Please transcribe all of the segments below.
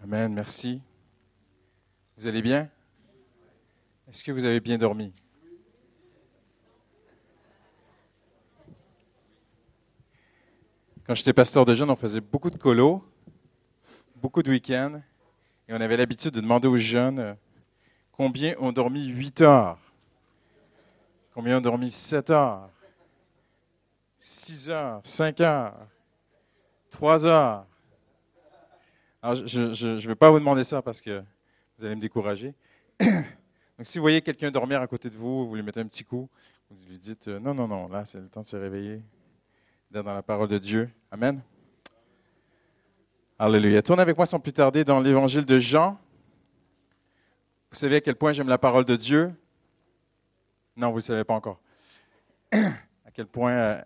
Amen, merci. Vous allez bien? Est-ce que vous avez bien dormi? Quand j'étais pasteur de jeunes, on faisait beaucoup de colos, beaucoup de week-ends, et on avait l'habitude de demander aux jeunes combien ont dormi 8 heures, combien ont dormi 7 heures, 6 heures, 5 heures, 3 heures. Alors, je ne vais pas vous demander ça parce que vous allez me décourager. Donc, si vous voyez quelqu'un dormir à côté de vous, vous lui mettez un petit coup, vous lui dites non, non, non, là, c'est le temps de se réveiller, d'être dans la parole de Dieu. Amen. Alléluia. Tournez avec moi sans plus tarder dans l'évangile de Jean. Vous savez à quel point j'aime la parole de Dieu? Non, vous ne le savez pas encore. À quel point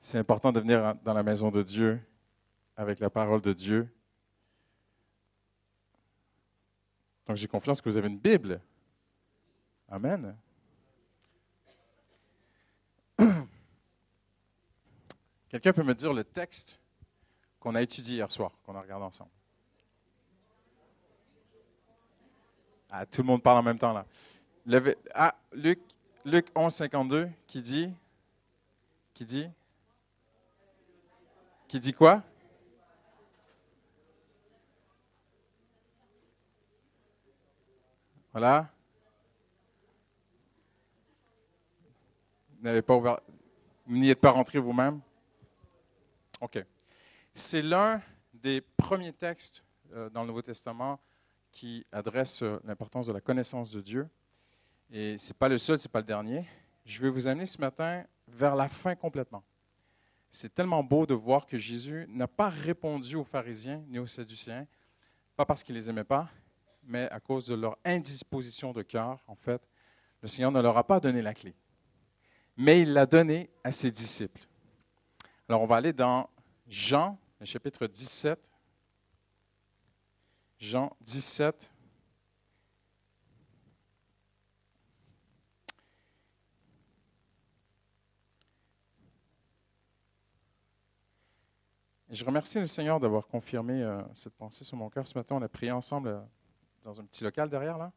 c'est important de venir dans la maison de Dieu avec la parole de Dieu. Donc j'ai confiance que vous avez une Bible. Amen. Quelqu'un peut me dire le texte qu'on a étudié hier soir, qu'on a regardé ensemble? Ah, tout le monde parle en même temps là. Luc 11, 52, qui dit quoi? Voilà. Vous n'avez pas ouvert, vous n'y êtes pas rentré vous-même? OK. C'est l'un des premiers textes dans le Nouveau Testament qui adresse l'importance de la connaissance de Dieu. Et ce n'est pas le seul, ce n'est pas le dernier. Je vais vous amener ce matin vers la fin complètement. C'est tellement beau de voir que Jésus n'a pas répondu aux pharisiens ni aux sadducéens, pas parce qu'il ne les aimait pas, mais à cause de leur indisposition de cœur. En fait, le Seigneur ne leur a pas donné la clé, mais il l'a donnée à ses disciples. Alors, on va aller dans Jean, le chapitre 17. Jean 17. Et je remercie le Seigneur d'avoir confirmé cette pensée sur mon cœur. Ce matin, on a prié ensemble dans un petit local derrière là.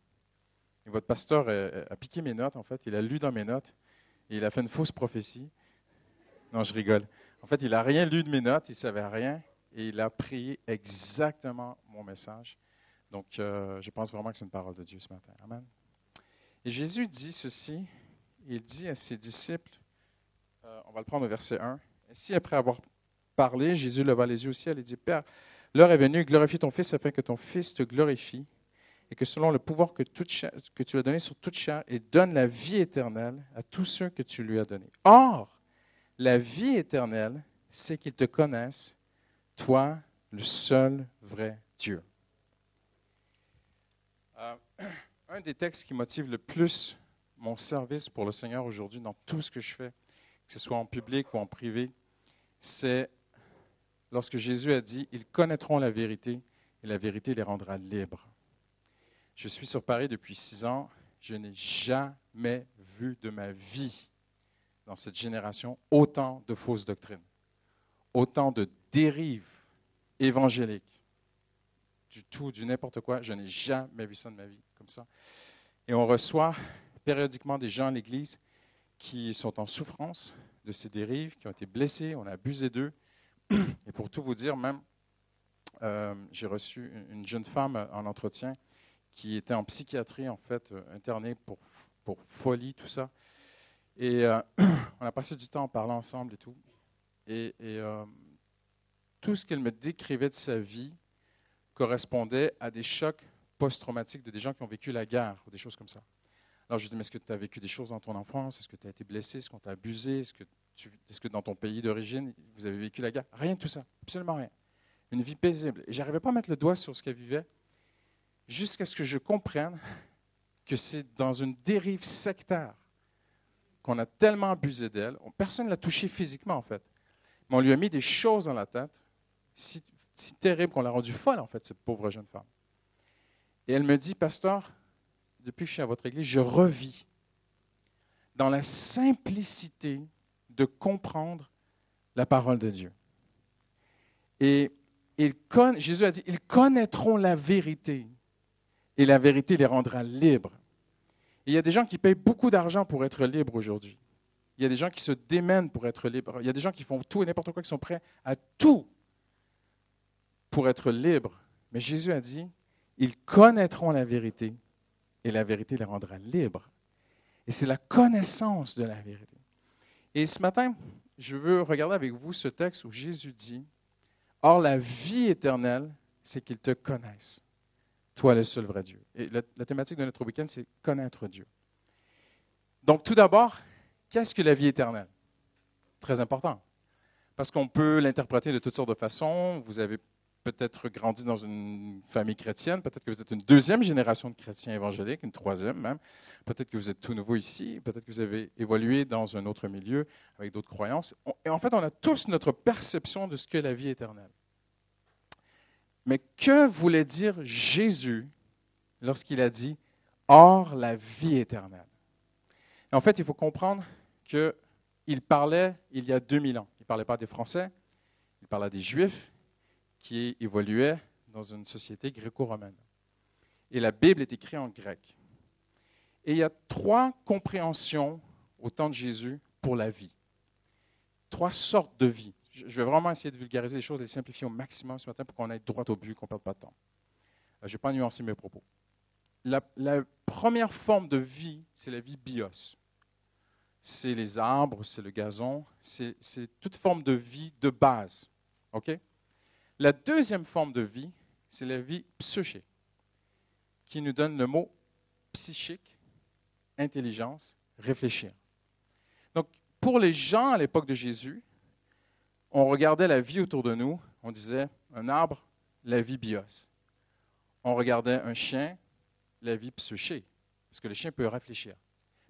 Et votre pasteur a piqué mes notes, en fait. Il a lu dans mes notes et il a fait une fausse prophétie. Non, je rigole. En fait, il n'a rien lu de mes notes, il ne savait rien et il a prié exactement mon message. Donc, je pense vraiment que c'est une parole de Dieu ce matin. Amen. Et Jésus dit ceci, il dit à ses disciples, on va le prendre au verset 1, « Ainsi, après avoir parlé, Jésus leva les yeux au ciel et dit, « Père, l'heure est venue, glorifie ton Fils afin que ton Fils te glorifie, et que selon le pouvoir que tu lui as donné sur toute chair, il donne la vie éternelle à tous ceux que tu lui as donnés. Or, la vie éternelle, c'est qu'ils te connaissent, toi, le seul vrai Dieu. » Un des textes qui motive le plus mon service pour le Seigneur aujourd'hui dans tout ce que je fais, que ce soit en public ou en privé, c'est lorsque Jésus a dit « Ils connaîtront la vérité et la vérité les rendra libres ». Je suis sur Paris depuis 6 ans. Je n'ai jamais vu de ma vie dans cette génération autant de fausses doctrines, autant de dérives évangéliques, du tout, du n'importe quoi. Je n'ai jamais vu ça de ma vie comme ça. Et on reçoit périodiquement des gens à l'Église qui sont en souffrance de ces dérives, qui ont été blessés, on a abusé d'eux. Et pour tout vous dire, même, j'ai reçu une jeune femme en entretien qui était en psychiatrie, en fait, internée pour folie, tout ça. Et on a passé du temps en parlant ensemble et tout. Et tout ce qu'elle me décrivait de sa vie correspondait à des chocs post-traumatiques de des gens qui ont vécu la guerre ou des choses comme ça. Alors je lui dis, mais est-ce que tu as vécu des choses dans ton enfance? Est-ce que tu as été blessé? Est-ce qu'on t'a abusé? Est-ce que dans ton pays d'origine, vous avez vécu la guerre? Rien de tout ça, absolument rien. Une vie paisible. Et je n'arrivais pas à mettre le doigt sur ce qu'elle vivait jusqu'à ce que je comprenne que c'est dans une dérive sectaire qu'on a tellement abusé d'elle. Personne ne l'a touchée physiquement, en fait. Mais on lui a mis des choses dans la tête, si terribles qu'on l'a rendue folle, en fait, cette pauvre jeune femme. Et elle me dit, pasteur, depuis que je suis à votre église, je revis dans la simplicité de comprendre la parole de Dieu. Et Jésus a dit, ils connaîtront la vérité et la vérité les rendra libres. Et il y a des gens qui payent beaucoup d'argent pour être libres aujourd'hui. Il y a des gens qui se démènent pour être libres. Il y a des gens qui font tout et n'importe quoi, qui sont prêts à tout pour être libres. Mais Jésus a dit, ils connaîtront la vérité et la vérité les rendra libres. Et c'est la connaissance de la vérité. Et ce matin, je veux regarder avec vous ce texte où Jésus dit, « Or la vie éternelle, c'est qu'ils te connaissent, toi le seul vrai Dieu. » Et la thématique de notre week-end, c'est connaître Dieu. Donc tout d'abord, qu'est-ce que la vie éternelle? Très important. Parce qu'on peut l'interpréter de toutes sortes de façons. Vous avez peut-être grandi dans une famille chrétienne, peut-être que vous êtes une deuxième génération de chrétiens évangéliques, une troisième même. Peut-être que vous êtes tout nouveau ici, peut-être que vous avez évolué dans un autre milieu avec d'autres croyances. Et en fait, on a tous notre perception de ce qu'est la vie éternelle. Mais que voulait dire Jésus lorsqu'il a dit « Or la vie éternelle ». En fait, il faut comprendre qu'il parlait il y a 2000 ans. Il ne parlait pas des Français, il parlait des Juifs qui évoluaient dans une société gréco-romaine. Et la Bible est écrite en grec. Et il y a 3 compréhensions au temps de Jésus pour la vie. 3 sortes de vie. Je vais vraiment essayer de vulgariser les choses et les simplifier au maximum ce matin pour qu'on aille droit au but, qu'on ne perde pas de temps. Je ne vais pas nuancer mes propos. La première forme de vie, c'est la vie bios. C'est les arbres, c'est le gazon, c'est toute forme de vie de base. OK? La deuxième forme de vie, c'est la vie psyché, qui nous donne le mot psychique, intelligence, réfléchir. Donc, pour les gens à l'époque de Jésus, on regardait la vie autour de nous, on disait un arbre, la vie bios. On regardait un chien, la vie psyché, parce que le chien peut réfléchir.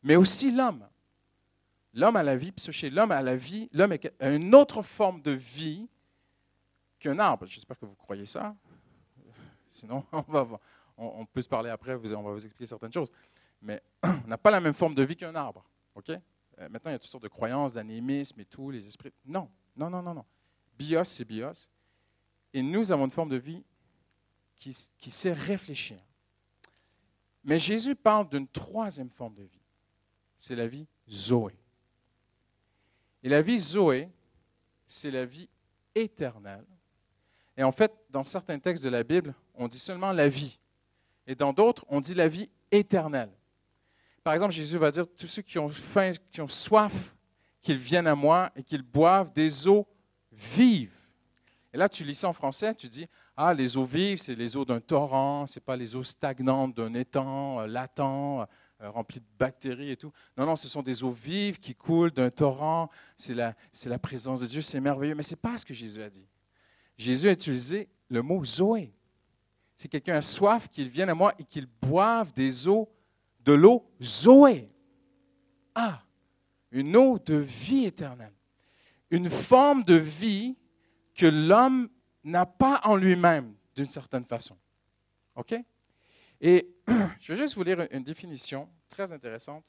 Mais aussi l'homme. L'homme a la vie psyché, l'homme a une autre forme de vie qu'un arbre. J'espère que vous croyez ça. Sinon, on peut se parler après, on va vous expliquer certaines choses. Mais on n'a pas la même forme de vie qu'un arbre. OK? Maintenant, il y a toutes sortes de croyances, d'animisme et tout, les esprits. Non. Bios, c'est bios. Et nous avons une forme de vie qui sait réfléchir. Mais Jésus parle d'une troisième forme de vie. C'est la vie Zoé. Et la vie Zoé, c'est la vie éternelle. Et en fait, dans certains textes de la Bible, on dit seulement la vie. Et dans d'autres, on dit la vie éternelle. Par exemple, Jésus va dire, tous ceux qui ont faim, qui ont soif, qu'ils viennent à moi et qu'ils boivent des eaux vives. Et là, tu lis ça en français, tu dis, ah, les eaux vives, c'est les eaux d'un torrent, ce n'est pas les eaux stagnantes d'un étang latent, rempli de bactéries et tout. Non, ce sont des eaux vives qui coulent d'un torrent, c'est la présence de Dieu, c'est merveilleux. Mais ce n'est pas ce que Jésus a dit. Jésus a utilisé le mot Zoé. Si quelqu'un a soif, qu'il vienne à moi et qu'il boive de l'eau Zoé. Ah, une eau de vie éternelle. Une forme de vie que l'homme n'a pas en lui-même, d'une certaine façon. OK? Et je vais juste vous lire une définition très intéressante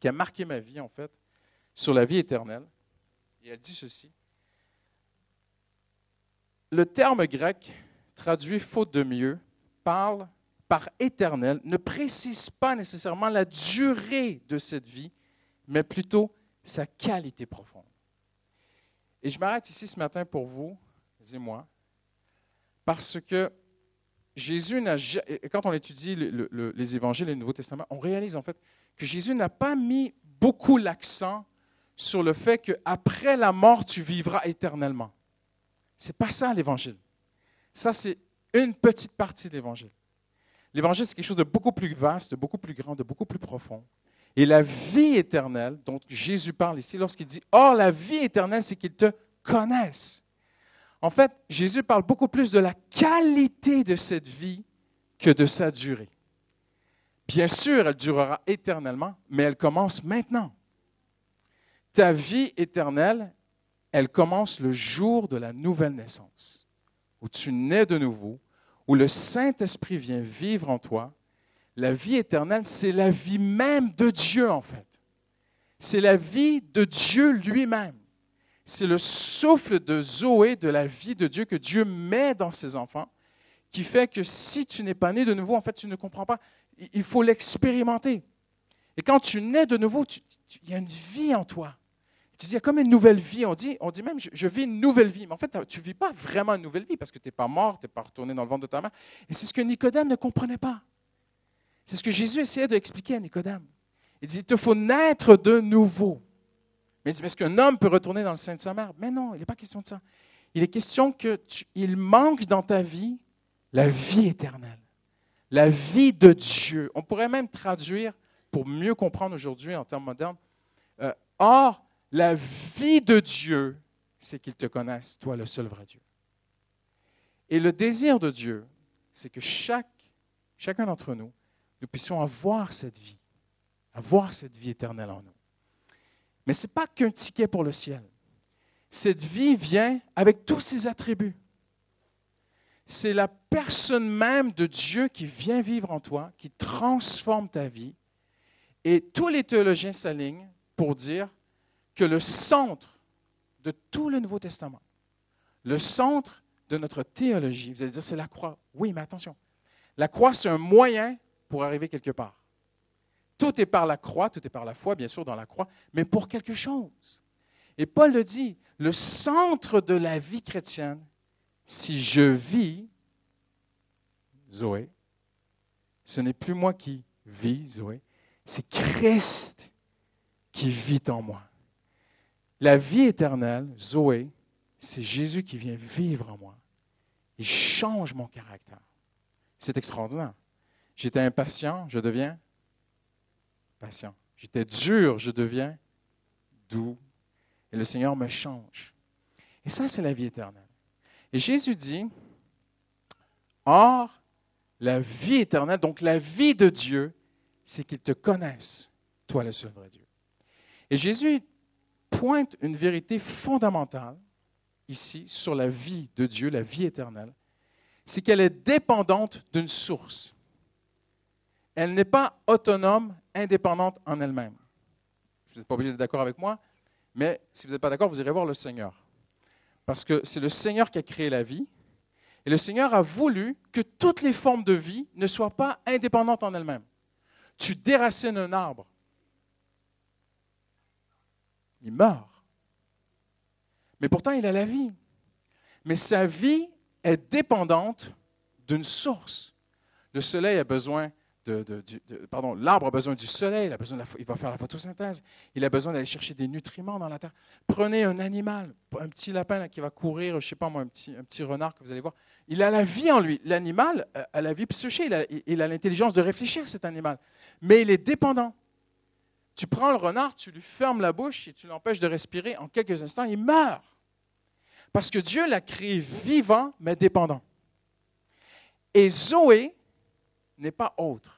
qui a marqué ma vie, en fait, sur la vie éternelle. Et elle dit ceci. Le terme grec, traduit faute de mieux, parle par éternel, ne précise pas nécessairement la durée de cette vie, mais plutôt sa qualité profonde. Et je m'arrête ici ce matin pour vous et moi, parce que Jésus n'a jamais, quand on étudie les évangiles et le Nouveau Testament, on réalise en fait que Jésus n'a pas mis beaucoup l'accent sur le fait qu'après la mort, tu vivras éternellement. Ce n'est pas ça l'évangile. Ça, c'est une petite partie de l'évangile. L'évangile, c'est quelque chose de beaucoup plus vaste, de beaucoup plus grand, de beaucoup plus profond. Et la vie éternelle, dont Jésus parle ici, lorsqu'il dit « Or, la vie éternelle, c'est qu'ils te connaissent ». En fait, Jésus parle beaucoup plus de la qualité de cette vie que de sa durée. Bien sûr, elle durera éternellement, mais elle commence maintenant. Ta vie éternelle, elle commence le jour de la nouvelle naissance, où tu nais de nouveau, où le Saint-Esprit vient vivre en toi. La vie éternelle, c'est la vie même de Dieu, en fait. C'est la vie de Dieu lui-même. C'est le souffle de Zoé, de la vie de Dieu que Dieu met dans ses enfants, qui fait que si tu n'es pas né de nouveau, en fait, tu ne comprends pas. Il faut l'expérimenter. Et quand tu nais de nouveau, il y a une vie en toi. Tu dis, il y a comme une nouvelle vie. On dit même, je vis une nouvelle vie. Mais en fait, tu ne vis pas vraiment une nouvelle vie parce que tu n'es pas mort, tu n'es pas retourné dans le ventre de ta mère. Et c'est ce que Nicodème ne comprenait pas. C'est ce que Jésus essayait d'expliquer à Nicodème. Il dit, il te faut naître de nouveau. Mais il dit, mais est-ce qu'un homme peut retourner dans le sein de sa mère? Mais non, il n'est pas question de ça. Il est question qu'il manque dans ta vie la vie éternelle, la vie de Dieu. On pourrait même traduire, pour mieux comprendre aujourd'hui en termes modernes, or, la vie de Dieu, c'est qu'il te connaisse, toi, le seul vrai Dieu. Et le désir de Dieu, c'est que chacun d'entre nous, nous puissions avoir cette vie éternelle en nous. Mais ce n'est pas qu'un ticket pour le ciel. Cette vie vient avec tous ses attributs. C'est la personne même de Dieu qui vient vivre en toi, qui transforme ta vie. Et tous les théologiens s'alignent pour dire que le centre de tout le Nouveau Testament, le centre de notre théologie, vous allez dire c'est la croix. Oui, mais attention, la croix c'est un moyen pour arriver quelque part. Tout est par la croix, tout est par la foi, bien sûr, dans la croix, mais pour quelque chose. Et Paul le dit, le centre de la vie chrétienne, si je vis, Zoé, ce n'est plus moi qui vis, Zoé, c'est Christ qui vit en moi. La vie éternelle, Zoé, c'est Jésus qui vient vivre en moi. Il change mon caractère. C'est extraordinaire. J'étais impatient, je deviens patient. J'étais dur, je deviens doux. Et le Seigneur me change. Et ça, c'est la vie éternelle. Et Jésus dit, or, la vie éternelle, donc la vie de Dieu, c'est qu'il te connaisse, toi le seul vrai Dieu. Et Jésus pointe une vérité fondamentale ici sur la vie de Dieu, la vie éternelle, c'est qu'elle est dépendante d'une source. Elle n'est pas autonome, indépendante en elle-même. Vous n'êtes pas obligé d'être d'accord avec moi, mais si vous n'êtes pas d'accord, vous irez voir le Seigneur. Parce que c'est le Seigneur qui a créé la vie, et le Seigneur a voulu que toutes les formes de vie ne soient pas indépendantes en elles-mêmes. Tu déracines un arbre, il meurt. Mais pourtant, il a la vie. Mais sa vie est dépendante d'une source. Le soleil a besoin l'arbre a besoin du soleil, il va faire la photosynthèse, il a besoin d'aller chercher des nutriments dans la terre. Prenez un animal, un petit lapin là, qui va courir, je ne sais pas moi, un petit renard que vous allez voir. Il a la vie en lui. L'animal a la vie psyché, il a l'intelligence de réfléchir, cet animal. Mais il est dépendant. Tu prends le renard, tu lui fermes la bouche et tu l'empêches de respirer. En quelques instants, il meurt. Parce que Dieu l'a créé vivant, mais dépendant. Et Zoé n'est pas autre.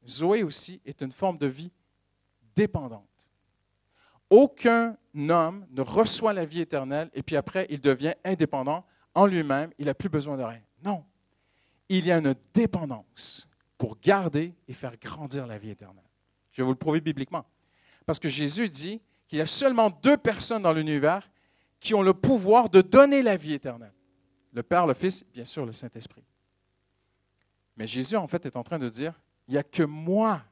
Zoé aussi est une forme de vie dépendante. Aucun homme ne reçoit la vie éternelle et puis après, il devient indépendant en lui-même, il n'a plus besoin de rien. Non. Il y a une dépendance pour garder et faire grandir la vie éternelle. Je vais vous le prouver bibliquement. Parce que Jésus dit qu'il y a seulement 2 personnes dans l'univers qui ont le pouvoir de donner la vie éternelle. Le Père, le Fils, bien sûr, le Saint-Esprit. Mais Jésus, en fait, est en train de dire, il n'y a que moi.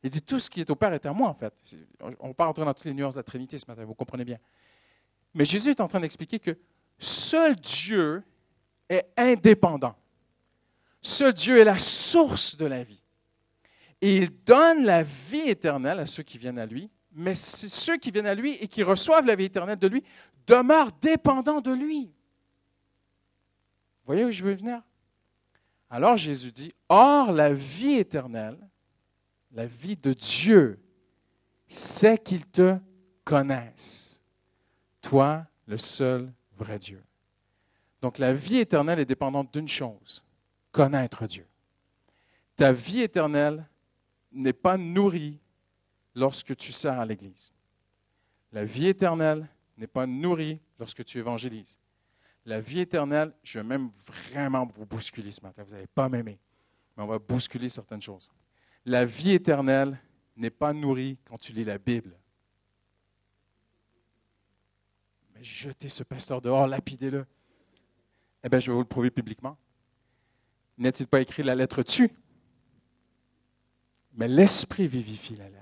Il dit, tout ce qui est au Père est à moi, en fait. On ne va pas rentrer dans toutes les nuances de la Trinité ce matin, vous comprenez bien. Mais Jésus est en train d'expliquer que seul Dieu est indépendant. Seul Dieu est la source de la vie. Et il donne la vie éternelle à ceux qui viennent à lui, mais ceux qui viennent à lui et qui reçoivent la vie éternelle de lui demeurent dépendants de lui. Vous voyez où je veux venir? Alors Jésus dit, or la vie éternelle, la vie de Dieu, c'est qu'il te connaisse, toi, le seul vrai Dieu. Donc la vie éternelle est dépendante d'une chose, connaître Dieu. Ta vie éternelle n'est pas nourrie lorsque tu sers à l'Église. La vie éternelle n'est pas nourrie lorsque tu évangélises. La vie éternelle, je vais même vraiment vous bousculer ce matin. Vous n'allez pas m'aimer, mais on va bousculer certaines choses. La vie éternelle n'est pas nourrie quand tu lis la Bible. Mais jetez ce pasteur dehors, lapidez-le. Eh bien, je vais vous le prouver publiquement. N'est-il pas écrit la lettre tue? Mais l'Esprit vivifie la lettre.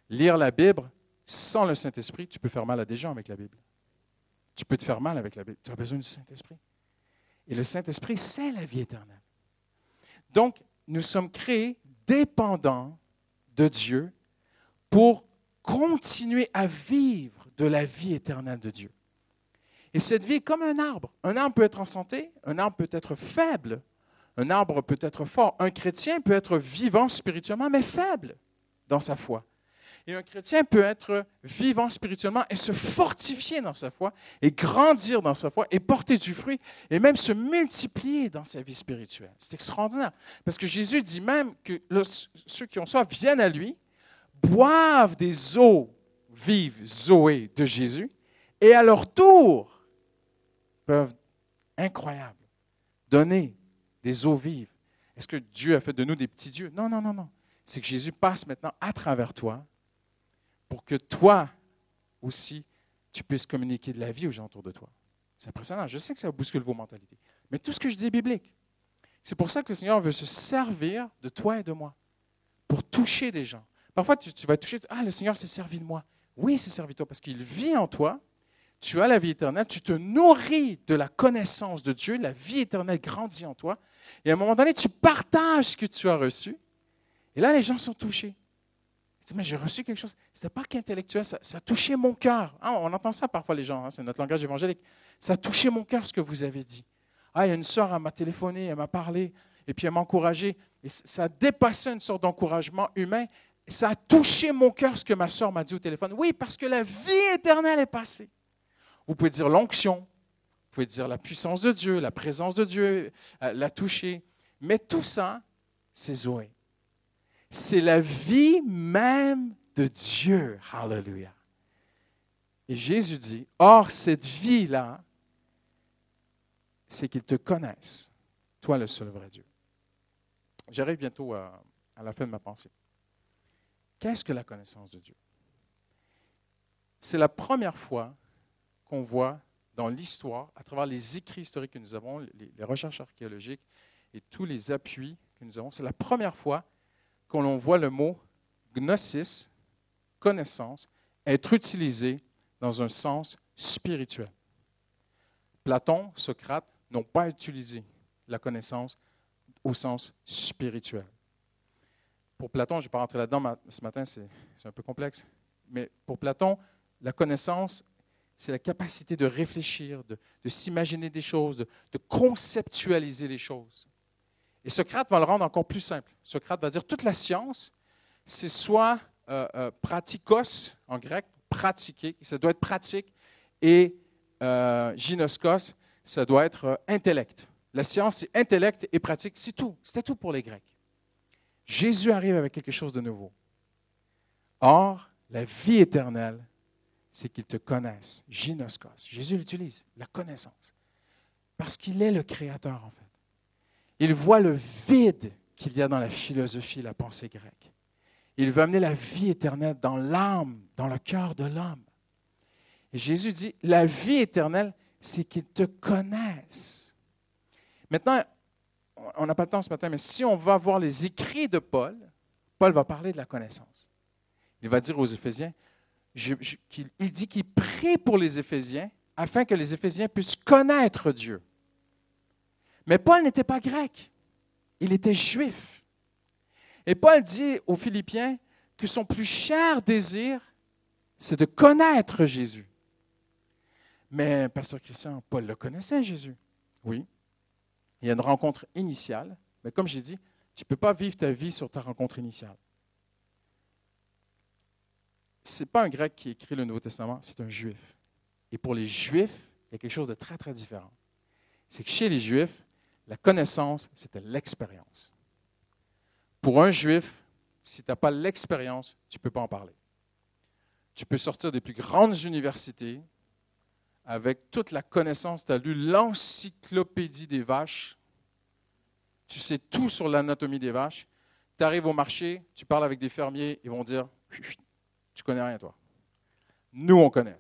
Lire la Bible sans le Saint-Esprit, tu peux faire mal à des gens avec la Bible. Tu peux te faire mal avec la Bible. Tu as besoin du Saint-Esprit. Et le Saint-Esprit, c'est la vie éternelle. Donc, nous sommes créés dépendants de Dieu pour continuer à vivre de la vie éternelle de Dieu. Et cette vie est comme un arbre. Un arbre peut être en santé, un arbre peut être faible, un arbre peut être fort. Un chrétien peut être vivant spirituellement, mais faible dans sa foi. Et un chrétien peut être vivant spirituellement et se fortifier dans sa foi, et grandir dans sa foi, et porter du fruit, et même se multiplier dans sa vie spirituelle. C'est extraordinaire. Parce que Jésus dit même que ceux qui ont soif viennent à lui, boivent des eaux vives, Zoé, de Jésus, et à leur tour peuvent, incroyable, donner des eaux vives. Est-ce que Dieu a fait de nous des petits dieux? Non, non, non, non. C'est que Jésus passe maintenant à travers toi pour que toi aussi, tu puisses communiquer de la vie aux gens autour de toi. C'est impressionnant. Je sais que ça bouscule vos mentalités. Mais tout ce que je dis est biblique. C'est pour ça que le Seigneur veut se servir de toi et de moi pour toucher des gens. Parfois, tu vas toucher, le Seigneur s'est servi de moi. Oui, il s'est servi de toi parce qu'il vit en toi. Tu as la vie éternelle, tu te nourris de la connaissance de Dieu, la vie éternelle grandit en toi. Et à un moment donné, tu partages ce que tu as reçu. Et là, les gens sont touchés. Mais j'ai reçu quelque chose. Ce n'était pas qu'intellectuel, ça a touché mon cœur. On entend ça parfois, les gens, c'est notre langage évangélique. Ça a touché mon cœur, ce que vous avez dit. Il y a une sœur, elle m'a téléphoné, elle m'a parlé, et puis elle m'a encouragé. Et ça a dépassé une sorte d'encouragement humain. Ça a touché mon cœur, ce que ma sœur m'a dit au téléphone. Oui, parce que la vie éternelle est passée. Vous pouvez dire l'onction, vous pouvez dire la puissance de Dieu, la présence de Dieu, la toucher. Mais tout ça, c'est Zoé. C'est la vie même de Dieu. Hallelujah. Et Jésus dit, or, cette vie-là, c'est qu'ils te connaissent, toi le seul vrai Dieu. J'arrive bientôt à la fin de ma pensée. Qu'est-ce que la connaissance de Dieu? C'est la première fois qu'on voit dans l'histoire, à travers les écrits historiques que nous avons, les recherches archéologiques et tous les appuis que nous avons, c'est la première fois qu'on voit le mot gnosis, connaissance, être utilisé dans un sens spirituel. Platon, Socrate n'ont pas utilisé la connaissance au sens spirituel. Pour Platon, je ne vais pas rentrer là-dedans ce matin, c'est un peu complexe, mais pour Platon, la connaissance, c'est la capacité de réfléchir, de s'imaginer des choses, de conceptualiser les choses. Et Socrate va le rendre encore plus simple. Socrate va dire toute la science, c'est soit pratikos en grec, pratiquer, ça doit être pratique, et gynoskos, ça doit être intellect. La science, c'est intellect et pratique, c'est tout. C'était tout pour les Grecs. Jésus arrive avec quelque chose de nouveau. Or, la vie éternelle, c'est qu'ils te connaissent. Gynoskos. Jésus l'utilise, la connaissance. Parce qu'il est le Créateur, en fait. Il voit le vide qu'il y a dans la philosophie et la pensée grecque. Il veut amener la vie éternelle dans l'âme, dans le cœur de l'homme. Et Jésus dit, la vie éternelle, c'est qu'ils te connaissent. Maintenant, on n'a pas le temps ce matin, mais si on va voir les écrits de Paul, Paul va parler de la connaissance. Il va dire aux Éphésiens, il dit qu'il prie pour les Éphésiens afin que les Éphésiens puissent connaître Dieu. Mais Paul n'était pas grec, il était juif. Et Paul dit aux Philippiens que son plus cher désir, c'est de connaître Jésus. Mais, Pasteur Christian, Paul le connaissait, Jésus. Oui. Il y a une rencontre initiale, mais comme j'ai dit, tu ne peux pas vivre ta vie sur ta rencontre initiale. Ce n'est pas un grec qui écrit le Nouveau Testament, c'est un juif. Et pour les juifs, il y a quelque chose de très, très différent. C'est que chez les juifs, la connaissance, c'était l'expérience. Pour un juif, si tu n'as pas l'expérience, tu ne peux pas en parler. Tu peux sortir des plus grandes universités avec toute la connaissance. Tu as lu l'encyclopédie des vaches. Tu sais tout sur l'anatomie des vaches. Tu arrives au marché, tu parles avec des fermiers, ils vont dire « Tu connais rien, toi. » Nous, on connaît.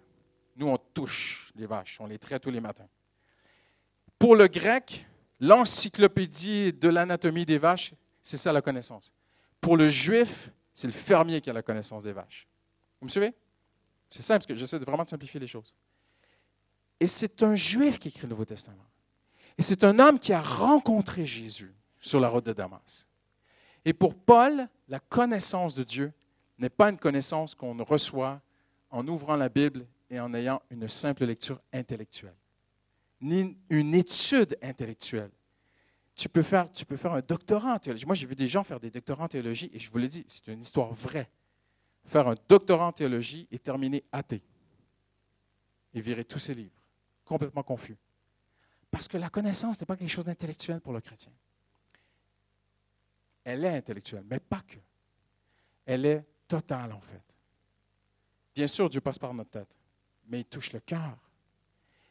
Nous, on touche les vaches, on les traite tous les matins. Pour le grec, l'encyclopédie de l'anatomie des vaches, c'est ça la connaissance. Pour le juif, c'est le fermier qui a la connaissance des vaches. Vous me suivez? C'est simple, parce que j'essaie de vraiment simplifier les choses. Et c'est un juif qui écrit le Nouveau Testament. Et c'est un homme qui a rencontré Jésus sur la route de Damas. Et pour Paul, la connaissance de Dieu n'est pas une connaissance qu'on reçoit en ouvrant la Bible et en ayant une simple lecture intellectuelle, ni une étude intellectuelle. Tu peux faire un doctorat en théologie. Moi, j'ai vu des gens faire des doctorats en théologie, et je vous l'ai dit, c'est une histoire vraie. Faire un doctorat en théologie et terminer athée. Et virer tous ses livres. Complètement confus. Parce que la connaissance n'est pas quelque chose d'intellectuel pour le chrétien. Elle est intellectuelle, mais pas que. Elle est totale, en fait. Bien sûr, Dieu passe par notre tête, mais il touche le cœur.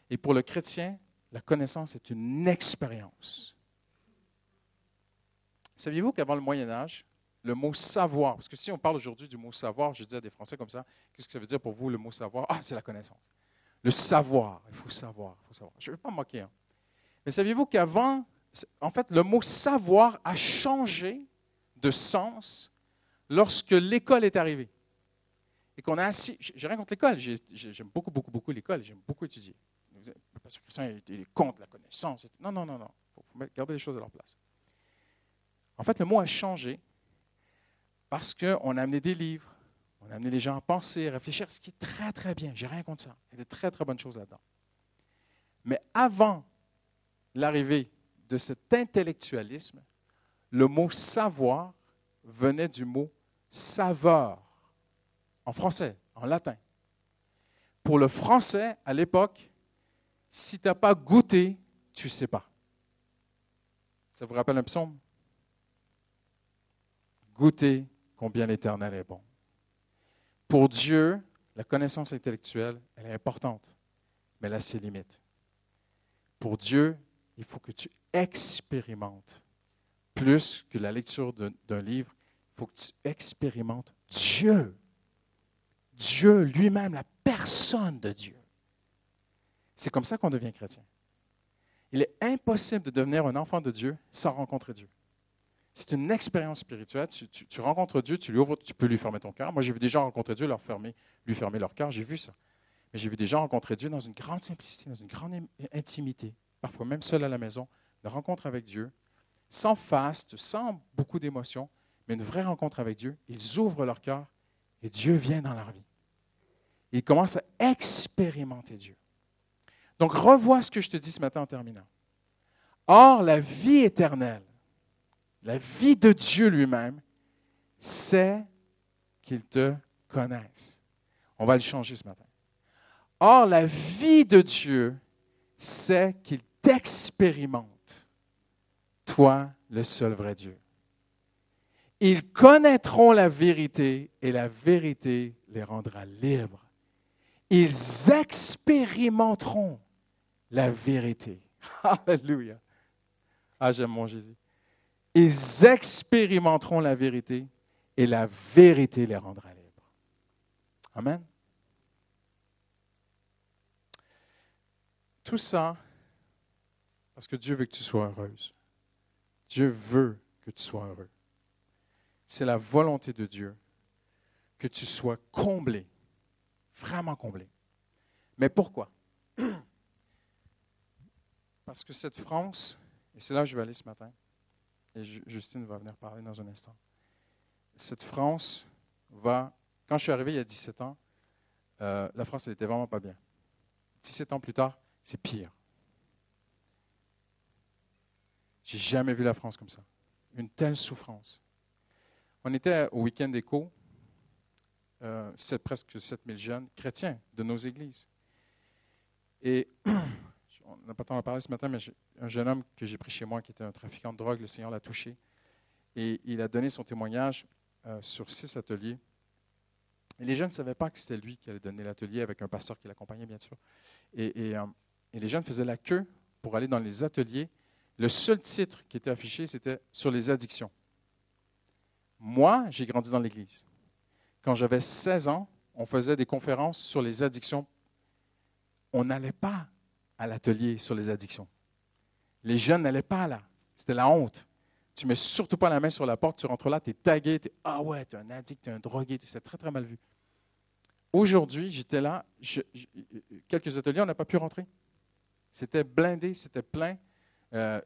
Et pour le chrétien, la connaissance est une expérience. Saviez-vous qu'avant le Moyen Âge, le mot savoir, parce que si on parle aujourd'hui du mot savoir, je dis à des Français comme ça, qu'est-ce que ça veut dire pour vous le mot savoir? Ah, c'est la connaissance. Le savoir, il faut savoir, il faut savoir. Je ne veux pas me moquer. Hein. Mais saviez-vous qu'avant, en fait, le mot savoir a changé de sens lorsque l'école est arrivée. Et qu'on a assis, j'ai rien contre l'école, j'aime beaucoup l'école, j'aime beaucoup étudier. Parce que ça, il est contre la connaissance. Non. Il faut garder les choses à leur place. En fait, le mot a changé parce qu'on a amené des livres, on a amené les gens à penser, à réfléchir, ce qui est très, très bien. J'ai rien contre ça. Il y a de très, très bonnes choses là-dedans. Mais avant l'arrivée de cet intellectualisme, le mot savoir venait du mot saveur, en français, en latin. Pour le français, à l'époque, si tu n'as pas goûté, tu ne sais pas. Ça vous rappelle un psaume? Goûtez combien l'Éternel est bon. Pour Dieu, la connaissance intellectuelle, elle est importante, mais elle a ses limites. Pour Dieu, il faut que tu expérimentes plus que la lecture d'un livre. Il faut que tu expérimentes Dieu. Dieu lui-même, la personne de Dieu. C'est comme ça qu'on devient chrétien. Il est impossible de devenir un enfant de Dieu sans rencontrer Dieu. C'est une expérience spirituelle. Tu rencontres Dieu, tu peux lui fermer ton cœur. Moi, j'ai vu des gens rencontrer Dieu, lui fermer leur cœur. J'ai vu ça. Mais j'ai vu des gens rencontrer Dieu dans une grande simplicité, dans une grande intimité, parfois même seul à la maison, une rencontre avec Dieu, sans faste, sans beaucoup d'émotions, mais une vraie rencontre avec Dieu. Ils ouvrent leur cœur et Dieu vient dans leur vie. Ils commencent à expérimenter Dieu. Donc, revois ce que je te dis ce matin en terminant. Or, la vie éternelle, la vie de Dieu lui-même, c'est qu'il te connaisse. On va le changer ce matin. Or, la vie de Dieu, c'est qu'il t'expérimente, toi, le seul vrai Dieu. Ils connaîtront la vérité et la vérité les rendra libres. Ils expérimenteront la vérité. Alléluia. Ah, j'aime mon Jésus. Ils expérimenteront la vérité et la vérité les rendra libres. Amen. Tout ça parce que Dieu veut que tu sois heureuse. Dieu veut que tu sois heureux. C'est la volonté de Dieu que tu sois comblé, vraiment comblé. Mais pourquoi? Parce que cette France, et c'est là où je vais aller ce matin, et Justine va venir parler dans un instant, cette France va, quand je suis arrivé il y a 17 ans, la France elle était vraiment pas bien. 17 ans plus tard, c'est pire. J'ai jamais vu la France comme ça. Une telle souffrance. On était au week-end éco, presque 7000 jeunes chrétiens de nos églises. Et on n'a pas le temps d'en parler ce matin, mais un jeune homme que j'ai pris chez moi qui était un trafiquant de drogue, le Seigneur l'a touché. Et il a donné son témoignage sur 6 ateliers. Et les jeunes ne savaient pas que c'était lui qui allait donner l'atelier avec un pasteur qui l'accompagnait, bien sûr. Et les jeunes faisaient la queue pour aller dans les ateliers. Le seul titre qui était affiché, c'était sur les addictions. Moi, j'ai grandi dans l'Église. Quand j'avais 16 ans, on faisait des conférences sur les addictions. on n'allait pas à l'atelier sur les addictions. Les jeunes n'allaient pas là. C'était la honte. Tu ne mets surtout pas la main sur la porte, tu rentres là, tu es tagué, ah ouais, tu es un addict, tu es un drogué, c'est très très mal vu. Aujourd'hui, j'étais là, quelques ateliers, on n'a pas pu rentrer. C'était blindé, c'était plein.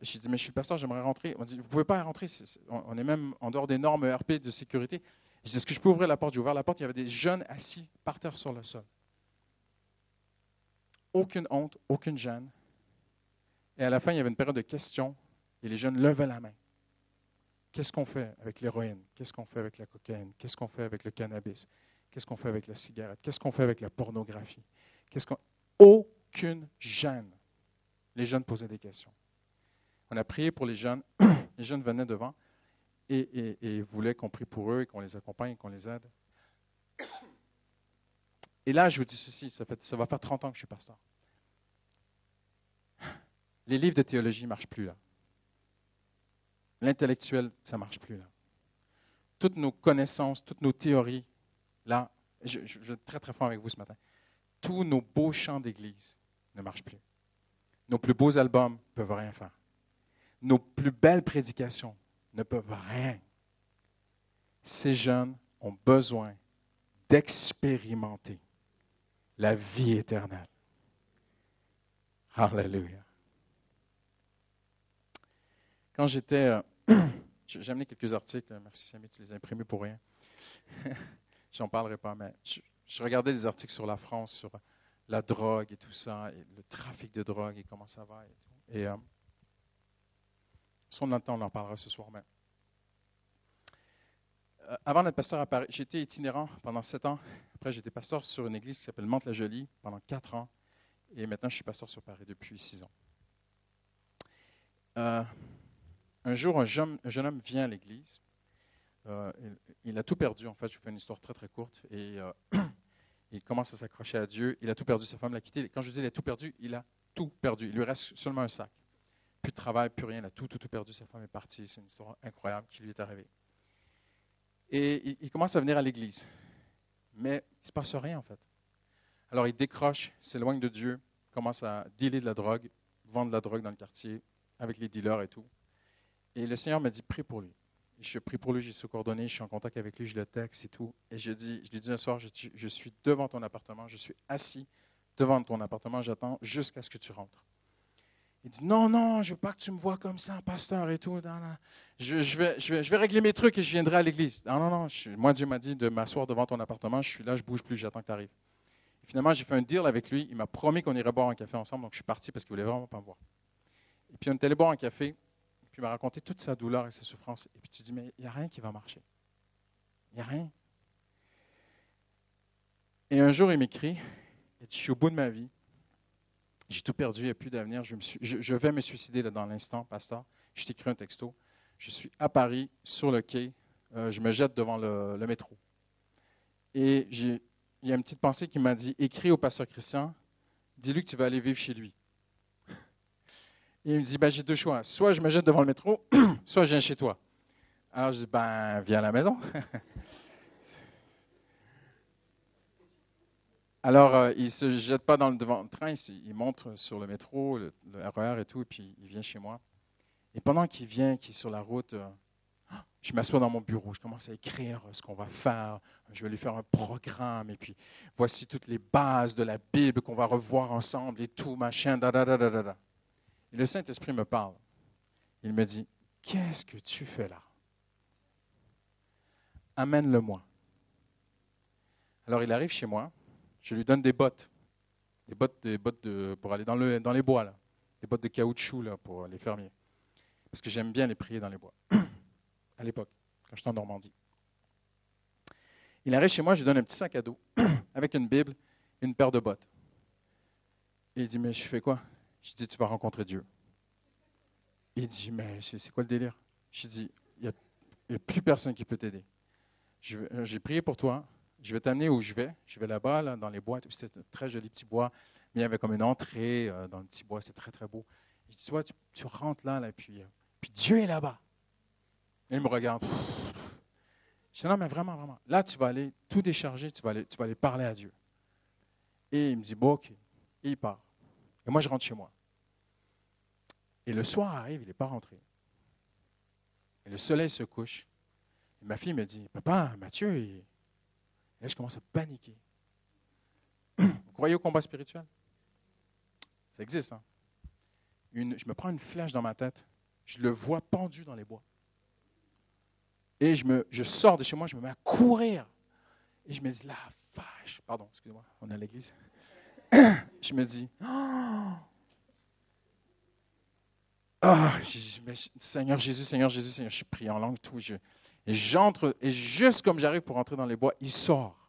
J'ai dit, mais je suis pasteur, j'aimerais rentrer. On dit, vous ne pouvez pas rentrer, on est même en dehors des normes ERP de sécurité. Je dis, est-ce que je peux ouvrir la porte? J'ai ouvert la porte, il y avait des jeunes assis par terre sur le sol. Aucune honte, aucune gêne. Et à la fin, il y avait une période de questions et les jeunes levaient la main. Qu'est-ce qu'on fait avec l'héroïne? Qu'est-ce qu'on fait avec la cocaïne? Qu'est-ce qu'on fait avec le cannabis? Qu'est-ce qu'on fait avec la cigarette? Qu'est-ce qu'on fait avec la pornographie? Aucune gêne. Les jeunes posaient des questions. On a prié pour les jeunes. Les jeunes venaient devant et voulaient qu'on prie pour eux et qu'on les accompagne, qu'on les aide. Et là, je vous dis ceci, ça va faire 30 ans que je suis pasteur. Les livres de théologie ne marchent plus là. L'intellectuel, ça ne marche plus là. Toutes nos connaissances, toutes nos théories, là, je vais être très très fort avec vous ce matin, tous nos beaux chants d'église ne marchent plus. Nos plus beaux albums ne peuvent rien faire. Nos plus belles prédications ne peuvent rien. Ces jeunes ont besoin d'expérimenter la vie éternelle. Alléluia. Quand j'étais... j'ai amené quelques articles, merci Samy, tu les as imprimés pour rien. J'en parlerai pas, mais je regardais des articles sur la France, sur la drogue et tout ça, et le trafic de drogue et comment ça va et tout. Et si on a le temps, on en parlera ce soir. Mais avant d'être pasteur à Paris, j'étais itinérant pendant 7 ans. Après, j'étais pasteur sur une église qui s'appelle Mantes-la-Jolie pendant 4 ans. Et maintenant, je suis pasteur sur Paris depuis 6 ans. Un jour, un jeune homme vient à l'église. Il a tout perdu, en fait. Je vous fais une histoire très, très courte. Et il commence à s'accrocher à Dieu. Il a tout perdu. Sa femme l'a quitté. Quand je dis il a tout perdu, il a tout perdu. Il lui reste seulement un sac. Plus de travail, plus rien. Il a tout perdu. Sa femme est partie. C'est une histoire incroyable qui lui est arrivée. Et il commence à venir à l'église. Mais il ne se passe rien, en fait. Alors, il décroche, s'éloigne de Dieu, commence à dealer de la drogue, vendre de la drogue dans le quartier, avec les dealers et tout. Et le Seigneur m'a dit, prie pour lui. Et je prie pour lui, j'ai ses coordonnées, je suis en contact avec lui, je le texte et tout. Et je lui dis un soir, je suis devant ton appartement, je suis assis devant ton appartement, j'attends jusqu'à ce que tu rentres. Il dit, non, je veux pas que tu me vois comme ça, pasteur et tout. Non. Je vais régler mes trucs et je viendrai à l'église. Non. Moi, Dieu m'a dit de m'asseoir devant ton appartement, je suis là, je bouge plus, j'attends que tu arrives. Finalement, j'ai fait un deal avec lui, il m'a promis qu'on irait boire un café ensemble, donc je suis parti parce qu'il voulait vraiment pas me voir. Et puis on est allé boire un café, puis il m'a raconté toute sa douleur et sa souffrance. Et puis tu dis, mais il n'y a rien qui va marcher. Il n'y a rien. Et un jour, il m'écrit, il dit, je suis au bout de ma vie. J'ai tout perdu, il n'y a plus d'avenir. Je vais me suicider là, dans l'instant, pasteur. Je t'écris un texto. Je suis à Paris, sur le quai. Je me jette devant le métro. Et il y a une petite pensée qui m'a dit, écris au pasteur Christian, dis-lui que tu vas aller vivre chez lui. Et il me dit, j'ai 2 choix. Soit je me jette devant le métro, soit je viens chez toi. Alors je dis, viens à la maison. Alors, il ne se jette pas devant le train, il monte sur le métro, le RER et tout, et puis il vient chez moi. Et pendant qu'il vient, qu'il est sur la route, je m'assois dans mon bureau, je commence à écrire ce qu'on va faire. Je vais lui faire un programme, et puis voici toutes les bases de la Bible qu'on va revoir ensemble et tout, machin, da. Et le Saint-Esprit me parle. Il me dit, qu'est-ce que tu fais là? Amène-le-moi. Alors il arrive chez moi, je lui donne des bottes pour aller dans les bois, là. Des bottes de caoutchouc là, pour les fermiers. Parce que j'aime bien les prier dans les bois, à l'époque, quand j'étais en Normandie. Il arrive chez moi, je lui donne un petit sac à dos, avec une Bible et une paire de bottes. Et il dit, mais je fais quoi? Je dis, tu vas rencontrer Dieu. Il dit, mais c'est quoi le délire? Je dis, il n'y a plus personne qui peut t'aider. J'ai prié pour toi, je vais t'amener où je vais là-bas, là, dans les bois, c'était un très joli petit bois, mais il y avait comme une entrée dans le petit bois, c'est très très beau. Je dis, toi, tu rentres là, et puis Dieu est là-bas. Et il me regarde. Je dis, non, mais vraiment. Là, tu vas aller tout décharger, tu vas aller parler à Dieu. Et il me dit, bon, ok. Et il part. Et moi, je rentre chez moi. Et le soir arrive, il n'est pas rentré. Et le soleil se couche. Et ma fille me dit, papa, Mathieu, et là, je commence à paniquer. Vous croyez au combat spirituel? Ça existe, hein? Je me prends une flèche dans ma tête. Je le vois pendu dans les bois. Et je sors de chez moi, je me mets à courir. Et je me dis, la vache. Pardon, excusez-moi, on est à l'église. Je me dis, Seigneur Jésus, Seigneur Jésus, Seigneur, je prie en langue, tout. Et j'entre, et juste comme j'arrive pour entrer dans les bois, il sort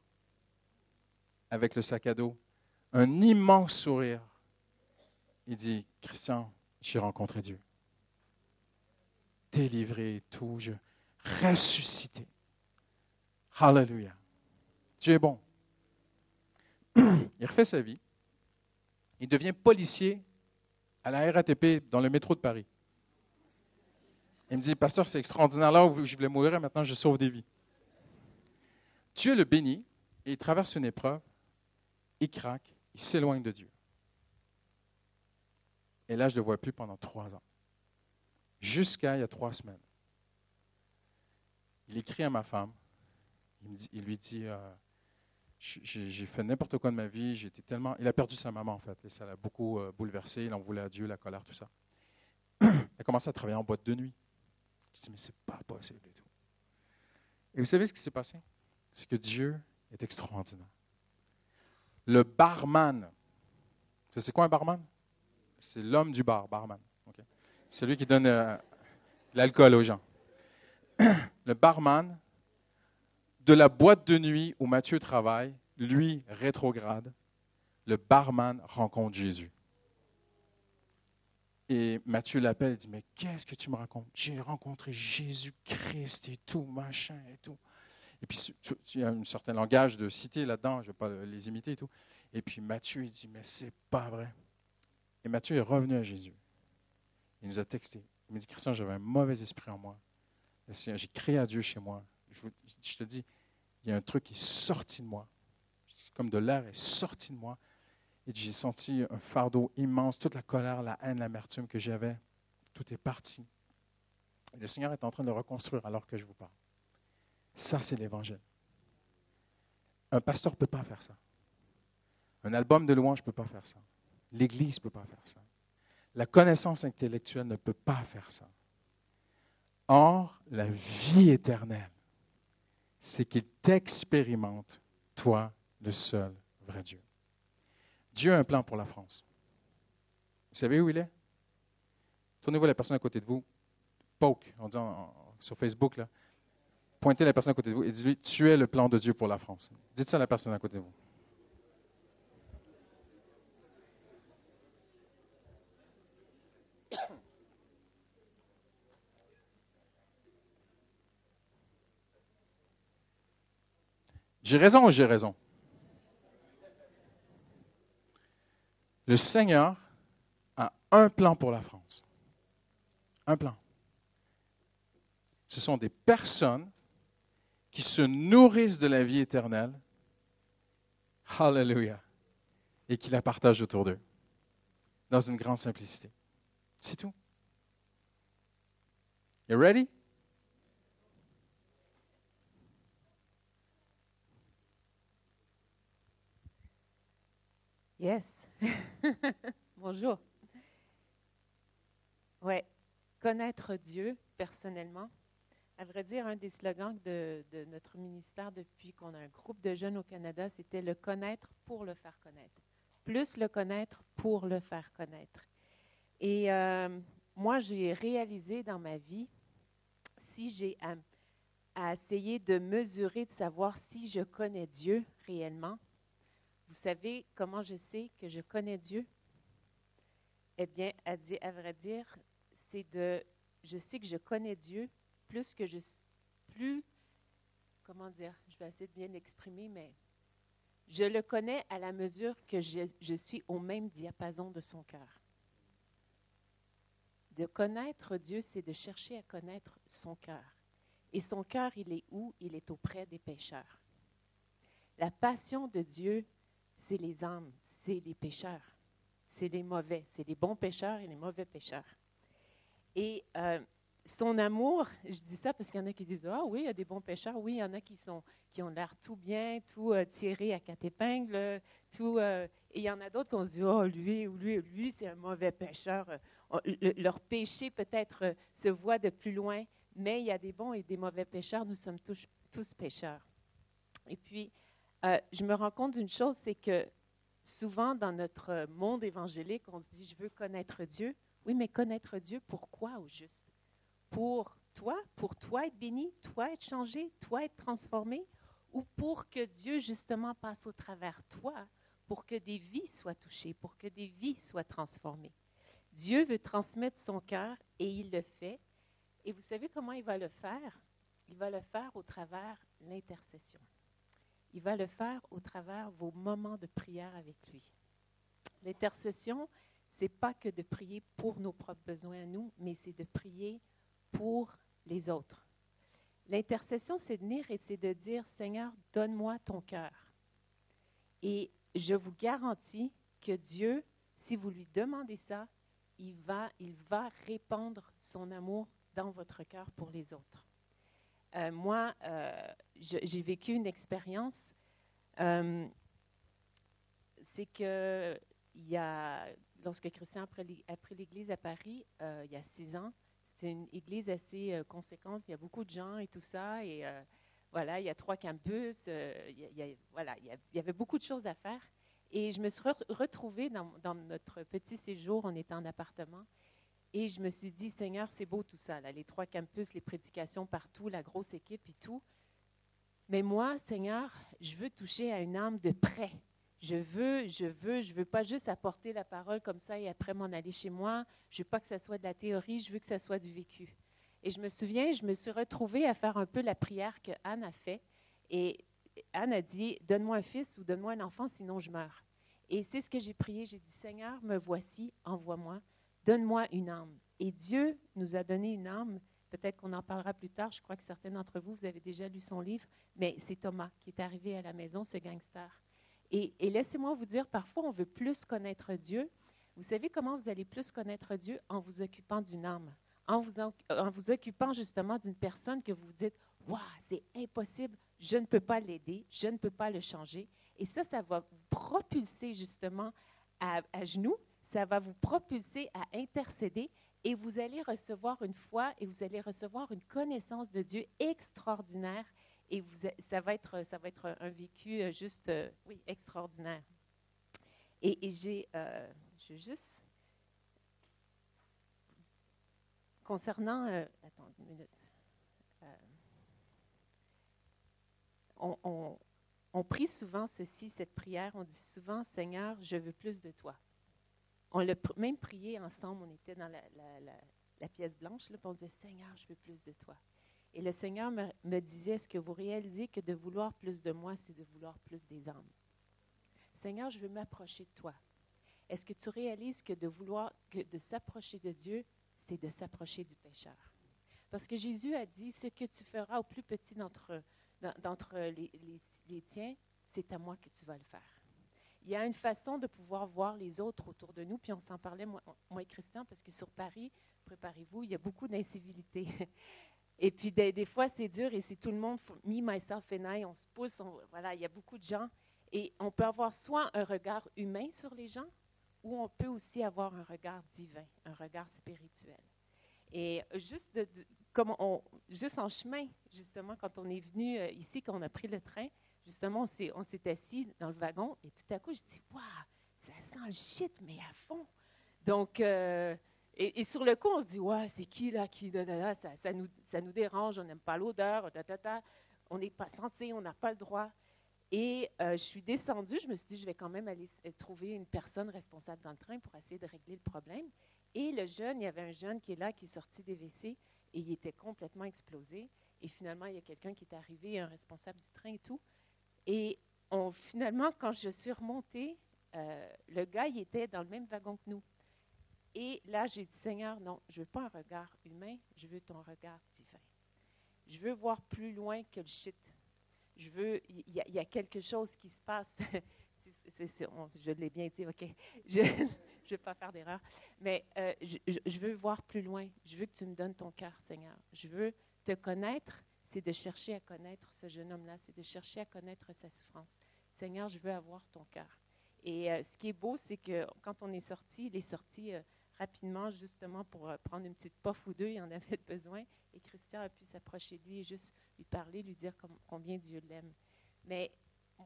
avec le sac à dos, un immense sourire. Il dit, Christian, j'ai rencontré Dieu. Délivré, tout, ressuscité. Hallelujah. Dieu est bon. Il refait sa vie. Il devient policier à la RATP dans le métro de Paris. Il me dit, pasteur, c'est extraordinaire. Là où je voulais mourir, maintenant je sauve des vies. Dieu le bénit et il traverse une épreuve. Il craque, il s'éloigne de Dieu. Et là, je ne le vois plus pendant 3 ans. Jusqu'à il y a 3 semaines. Il écrit à ma femme. Il lui dit, j'ai fait n'importe quoi de ma vie. Il a perdu sa maman, en fait. Et ça l'a beaucoup bouleversé. Il en voulait à Dieu, la colère, tout ça. Il a commencé à travailler en boîte de nuit. Je dis, mais c'est pas possible et tout. Et vous savez ce qui s'est passé? C'est que Dieu est extraordinaire. Le barman, c'est quoi un barman? C'est l'homme du bar, barman. Okay? C'est lui qui donne de l'alcool aux gens. Le barman de la boîte de nuit où Mathieu travaille, lui, rétrograde, le barman rencontre Jésus. Et Mathieu l'appelle et dit, mais qu'est-ce que tu me racontes? J'ai rencontré Jésus-Christ et tout, machin et tout. Et puis, il y a un certain langage de cité là-dedans, je ne vais pas les imiter et tout. Et puis Mathieu, il dit, mais c'est pas vrai. Et Mathieu est revenu à Jésus. Il nous a texté. Il m'a dit, Christian, j'avais un mauvais esprit en moi. J'ai crié à Dieu chez moi. Je te dis, il y a un truc qui est sorti de moi. Comme de l'air est sorti de moi. Et j'ai senti un fardeau immense, toute la colère, la haine, l'amertume que j'avais. Tout est parti. Et le Seigneur est en train de le reconstruire alors que je vous parle. Ça, c'est l'Évangile. Un pasteur ne peut pas faire ça. Un album de louange ne peut pas faire ça. L'Église ne peut pas faire ça. La connaissance intellectuelle ne peut pas faire ça. Or, la vie éternelle, c'est qu'il t'expérimente, toi, le seul vrai Dieu. Dieu a un plan pour la France. Vous savez où il est? Tournez-vous la personne à côté de vous. Poke, on dit sur Facebook, là. Pointez la personne à côté de vous et dites-lui, tu es le plan de Dieu pour la France. Dites ça à la personne à côté de vous. J'ai raison ou j'ai raison? Le Seigneur a un plan pour la France. Un plan. Ce sont des personnes qui se nourrissent de la vie éternelle. Hallelujah. Et qui la partagent autour d'eux. Dans une grande simplicité. C'est tout. You ready? Yes. Bonjour. Ouais. Connaître Dieu personnellement. À vrai dire, un des slogans de notre ministère depuis qu'on a un groupe de jeunes au Canada, c'était le connaître pour le faire connaître. Plus le connaître pour le faire connaître. Et moi, j'ai réalisé dans ma vie, si j'ai à essayer de mesurer, de savoir si je connais Dieu réellement, vous savez comment je sais que je connais Dieu? Eh bien, à vrai dire, je sais que je connais Dieu plus que comment dire, je vais essayer de bien l'exprimer, mais je le connais à la mesure que je suis au même diapason de son cœur. De connaître Dieu, c'est de chercher à connaître son cœur. Et son cœur, il est où? Il est auprès des pécheurs. La passion de Dieu, c'est les âmes, c'est les pécheurs. c'est les mauvais, c'est les bons pécheurs et les mauvais pécheurs. Et son amour, je dis ça parce qu'il y en a qui disent, ah oui, il y a des bons pécheurs, oui, il y en a qui ont l'air tout bien, tout tiré à quatre épingles, tout, et il y en a d'autres qu'on se dit, oh lui, c'est un mauvais pécheur. Leur péché peut-être se voit de plus loin, mais il y a des bons et des mauvais pécheurs, nous sommes tous pécheurs. Et puis, je me rends compte d'une chose, c'est que souvent dans notre monde évangélique, on se dit, je veux connaître Dieu. Oui, mais connaître Dieu, pourquoi au juste? Pour toi être béni, toi être changé, toi être transformé, ou pour que Dieu justement passe au travers toi, pour que des vies soient touchées, pour que des vies soient transformées. Dieu veut transmettre son cœur et il le fait. Et vous savez comment il va le faire? Il va le faire au travers l'intercession. Il va le faire au travers vos moments de prière avec lui. L'intercession, ce n'est pas que de prier pour nos propres besoins à nous, mais c'est de prier pour les autres. L'intercession, c'est de venir et c'est de dire, Seigneur, donne-moi ton cœur. Et je vous garantis que Dieu, si vous lui demandez ça, il va répandre son amour dans votre cœur pour les autres. Moi, j'ai vécu une expérience, c'est que lorsque Christian a pris l'Église à Paris, il y a 6 ans, c'est une église assez conséquente, il y a beaucoup de gens et tout ça, et voilà, il y a 3 campus, il y avait beaucoup de choses à faire. Et je me suis retrouvée dans notre petit séjour, on était en appartement, et je me suis dit, Seigneur, c'est beau tout ça, là, les 3 campus, les prédications partout, la grosse équipe et tout. Mais moi, Seigneur, je veux toucher à une âme de près. Je veux pas juste apporter la parole comme ça et après m'en aller chez moi. Je veux pas que ça soit de la théorie, je veux que ça soit du vécu. Et je me souviens, je me suis retrouvée à faire un peu la prière que Anne a fait. Et Anne a dit, donne-moi un fils ou donne-moi un enfant, sinon je meurs. Et c'est ce que j'ai prié. J'ai dit, Seigneur, me voici, envoie-moi, donne-moi une âme. Et Dieu nous a donné une âme. Peut-être qu'on en parlera plus tard. Je crois que certains d'entre vous, vous avez déjà lu son livre. Mais c'est Thomas qui est arrivé à la maison, ce gangster. Et laissez-moi vous dire, parfois, on veut plus connaître Dieu. Vous savez comment vous allez plus connaître Dieu? En vous occupant d'une âme. En vous occupant justement d'une personne que vous vous dites, « Waouh, c'est impossible, je ne peux pas l'aider, je ne peux pas le changer. » Et ça va vous propulser justement à genoux, ça va vous propulser à intercéder et vous allez recevoir une foi et vous allez recevoir une connaissance de Dieu extraordinaire. Et ça va être un vécu juste, oui, extraordinaire. Et je juste, concernant, attends une minute, on prie souvent cette prière, on dit souvent, Seigneur, je veux plus de toi. On l'a même prié ensemble, on était dans la pièce blanche, là, puis on disait, Seigneur, je veux plus de toi. Et le Seigneur me disait, est-ce que vous réalisez que de vouloir plus de moi, c'est de vouloir plus des âmes? Seigneur, je veux m'approcher de toi. Est-ce que tu réalises que de s'approcher de Dieu, c'est de s'approcher du pécheur? Parce que Jésus a dit, ce que tu feras au plus petit d'entre les tiens, c'est à moi que tu vas le faire. Il y a une façon de pouvoir voir les autres autour de nous, puis on s'en parlait, moi et Christian, parce que sur Paris, préparez-vous, il y a beaucoup d'incivilité. Et puis, des fois, c'est dur et c'est tout le monde, me, myself and I, on se pousse, voilà, il y a beaucoup de gens. Et on peut avoir soit un regard humain sur les gens, ou on peut aussi avoir un regard divin, un regard spirituel. Et juste en chemin, justement, quand on est venu ici, quand on a pris le train, justement, on s'est assis dans le wagon et tout à coup, je dis, waouh, ça sent le shit, mais à fond. Donc, et sur le coup, on se dit, ouais, c'est qui là, ça nous dérange, on n'aime pas l'odeur, on n'est pas censé, on n'a pas le droit. Et je suis descendue, je me suis dit, je vais quand même aller trouver une personne responsable dans le train pour essayer de régler le problème. Et il y avait un jeune qui est là, qui est sorti des WC, et il était complètement explosé. Et finalement, il y a quelqu'un qui est arrivé, un responsable du train et tout. Et finalement, quand je suis remontée, le gars, il était dans le même wagon que nous. Et là, j'ai dit, Seigneur, non, je ne veux pas un regard humain, je veux ton regard divin. Je veux voir plus loin que le shit. Il y a quelque chose qui se passe. Je l'ai bien dit, OK. je ne vais pas faire d'erreur. Mais je veux voir plus loin. Je veux que tu me donnes ton cœur, Seigneur. Je veux te connaître. C'est de chercher à connaître ce jeune homme-là. C'est de chercher à connaître sa souffrance. Seigneur, je veux avoir ton cœur. Et ce qui est beau, c'est que quand on est sorti, il est sorti rapidement, justement, pour prendre une petite puff ou deux. Il en avait besoin. Et Christian a pu s'approcher de lui et juste lui parler, lui dire combien Dieu l'aime. Mais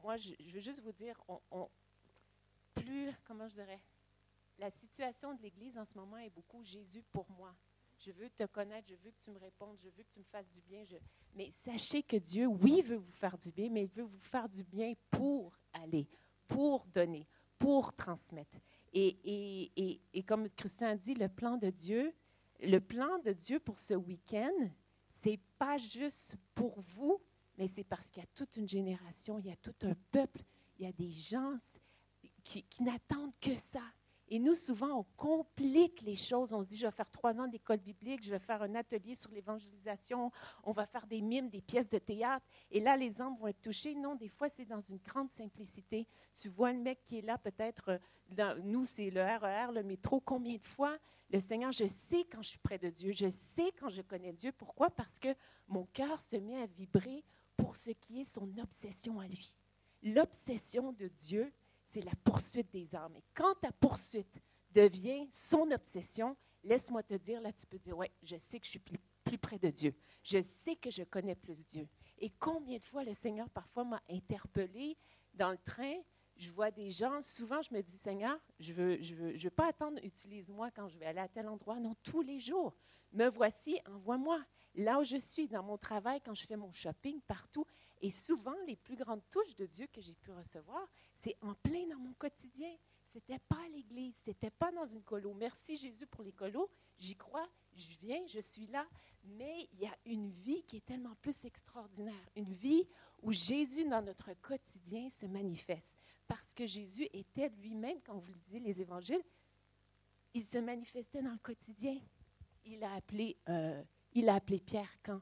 moi, je veux juste vous dire, comment je dirais, la situation de l'Église en ce moment est beaucoup Jésus pour moi. Je veux te connaître, je veux que tu me répondes, je veux que tu me fasses du bien. Mais sachez que Dieu, oui, veut vous faire du bien, mais il veut vous faire du bien pour aller, pour donner, pour transmettre. Et comme Christian dit, le plan de Dieu pour ce week-end, c'est pas juste pour vous, mais c'est parce qu'il y a toute une génération, il y a tout un peuple, il y a des gens qui n'attendent que ça. Et nous, souvent, on complique les choses. On se dit, je vais faire 3 ans d'école biblique, je vais faire un atelier sur l'évangélisation, on va faire des mimes, des pièces de théâtre, et là, les âmes vont être touchées. Non, des fois, c'est dans une grande simplicité. Tu vois le mec qui est là, peut-être, nous, c'est le RER, le métro. Combien de fois, le Seigneur, je sais quand je suis près de Dieu, je sais quand je connais Dieu. Pourquoi? Parce que mon cœur se met à vibrer pour ce qui est son obsession à lui. L'obsession de Dieu, c'est la poursuite des âmes. Et quand ta poursuite devient son obsession, laisse-moi te dire, là, tu peux dire, ouais, je sais que je suis plus près de Dieu. Je sais que je connais plus Dieu. Et combien de fois le Seigneur, parfois, m'a interpellée dans le train. Je vois des gens, souvent, je me dis, Seigneur, je veux pas attendre, utilise-moi quand je vais aller à tel endroit. Non, tous les jours. Me voici, envoie-moi. Là où je suis, dans mon travail, quand je fais mon shopping, partout. Et souvent, les plus grandes touches de Dieu que j'ai pu recevoir, c'est en plein dans mon quotidien. C'était pas à l'église, c'était pas dans une colo. Merci Jésus pour les colos. J'y crois, je viens, je suis là. Mais il y a une vie qui est tellement plus extraordinaire. Une vie où Jésus, dans notre quotidien, se manifeste. Parce que Jésus était lui-même, quand vous lisez les évangiles, il se manifestait dans le quotidien. Il a appelé Pierre quand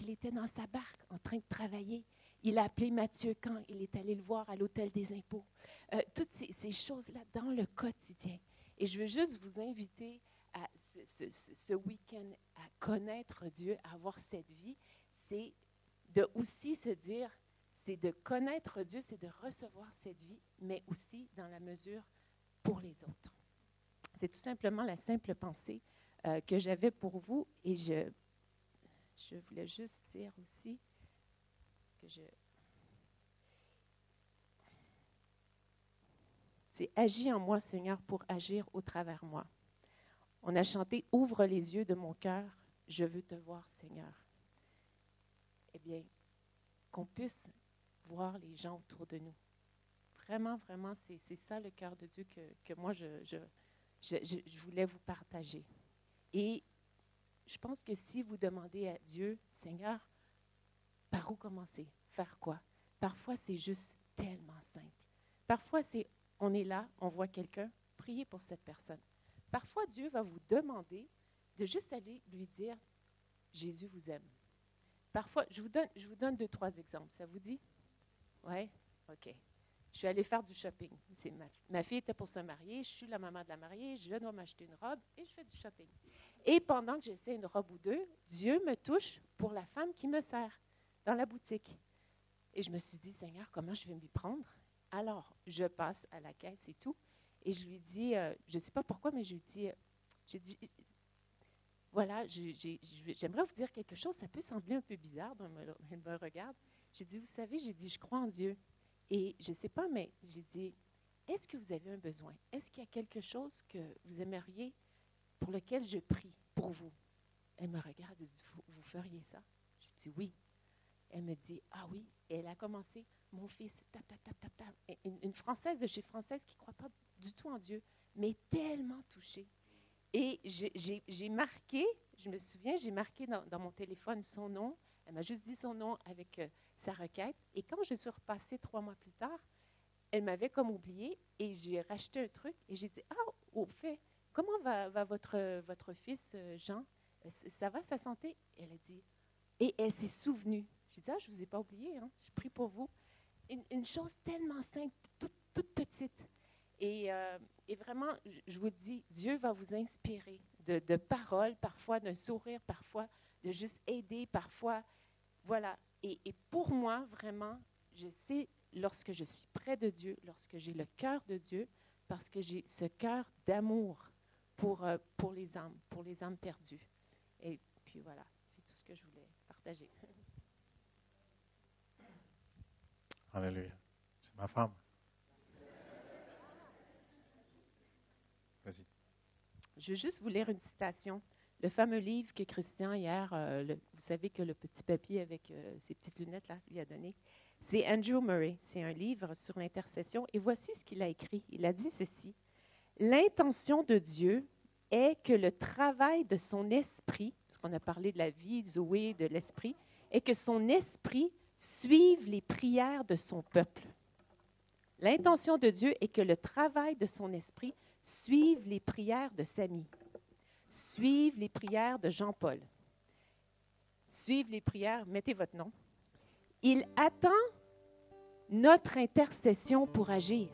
il était dans sa barque en train de travailler. Il a appelé Matthieu quand il est allé le voir à l'hôtel des impôts. Toutes ces choses-là dans le quotidien. Et je veux juste vous inviter à ce week-end à connaître Dieu, à avoir cette vie. C'est de aussi se dire, c'est de connaître Dieu, c'est de recevoir cette vie, mais aussi dans la mesure pour les autres. C'est tout simplement la simple pensée que j'avais pour vous. Et je voulais juste dire aussi que c'est « Agis en moi, Seigneur, pour agir au travers moi ». On a chanté « Ouvre les yeux de mon cœur, je veux te voir, Seigneur ». Eh bien, qu'on puisse voir les gens autour de nous. Vraiment, vraiment, c'est ça le cœur de Dieu que moi, je voulais vous partager. Et je pense que si vous demandez à Dieu, Seigneur, par où commencer? Faire quoi? Parfois, c'est juste tellement simple. Parfois, on est là, on voit quelqu'un, priez pour cette personne. Parfois, Dieu va vous demander de juste aller lui dire, Jésus vous aime. Parfois, je vous donne 2-3 exemples. Ça vous dit? Oui? OK. Je suis allée faire du shopping. Ma fille était pour se marier, je suis la maman de la mariée, je dois m'acheter une robe et je fais du shopping. Et pendant que j'essaie une robe ou deux, Dieu me touche pour la femme qui me sert dans la boutique. Et je me suis dit, Seigneur, comment je vais m'y prendre? Alors, je passe à la caisse et tout, et je lui dis, je ne sais pas pourquoi, mais j'ai dit, voilà, j'aimerais vous dire quelque chose, ça peut sembler un peu bizarre, donc elle me regarde. J'ai dit, vous savez, je crois en Dieu. Et je ne sais pas, mais j'ai dit, est-ce que vous avez un besoin? Est-ce qu'il y a quelque chose que vous aimeriez, pour lequel je prie pour vous? Elle me regarde et dit, vous feriez ça? Je dis, oui. Elle me dit, ah oui. Et elle a commencé, mon fils, tap, tap, tap, tap, tap. Une Française de chez Française qui ne croit pas du tout en Dieu, mais tellement touchée. Et j'ai marqué, je me souviens, j'ai marqué dans mon téléphone son nom. Elle m'a juste dit son nom avec sa requête. Et quand je suis repassée 3 mois plus tard, elle m'avait comme oublié et j'ai racheté un truc et j'ai dit, ah, au fait, comment va votre fils, Jean? Ça va, sa santé? Elle a dit, et elle s'est souvenue. J'ai dit, ah, je ne vous ai pas oublié, hein? Je prie pour vous. Une chose tellement simple, toute petite. Et vraiment, je vous dis, Dieu va vous inspirer de paroles, parfois d'un sourire, parfois de juste aider, parfois, voilà. Et pour moi, vraiment, je sais, lorsque je suis près de Dieu, lorsque j'ai le cœur de Dieu, parce que j'ai ce cœur d'amour pour les âmes perdues. Et puis voilà, c'est tout ce que je voulais partager. Alléluia. C'est ma femme. Vas-y. Je veux juste vous lire une citation. Le fameux livre que Christian, hier, vous savez que le petit papier avec ses petites lunettes, là, lui a donné, c'est Andrew Murray. C'est un livre sur l'intercession. Et voici ce qu'il a écrit. Il a dit ceci. L'intention de Dieu est que le travail de son esprit, parce qu'on a parlé de la vie, Zoé, de l'esprit, est que son esprit suive les prières de son peuple. L'intention de Dieu est que le travail de son esprit suive les prières de Samy, suive les prières de Jean-Paul, suive les prières, mettez votre nom. Il attend notre intercession pour agir.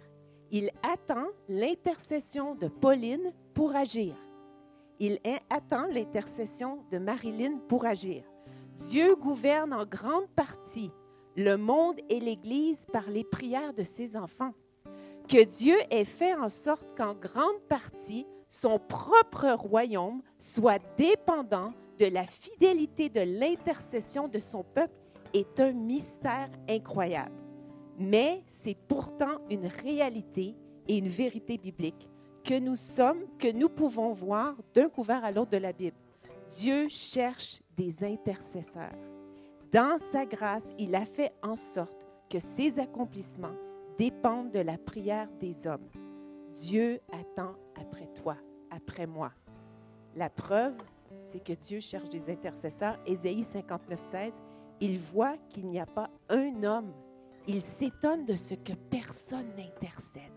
Il attend l'intercession de Pauline pour agir. Il attend l'intercession de Marilyn pour agir. Dieu gouverne en grande partie le monde et l'Église par les prières de ses enfants. Que Dieu ait fait en sorte qu'en grande partie, son propre royaume soit dépendant de la fidélité de l'intercession de son peuple est un mystère incroyable. Mais c'est pourtant une réalité et une vérité biblique que nous pouvons voir d'un couvert à l'autre de la Bible. Dieu cherche des intercesseurs. Dans sa grâce, il a fait en sorte que ses accomplissements dépendent de la prière des hommes. Dieu attend après toi, après moi. La preuve, c'est que Dieu cherche des intercesseurs. Ésaïe 59:16, il voit qu'il n'y a pas un homme. Il s'étonne de ce que personne n'intercède.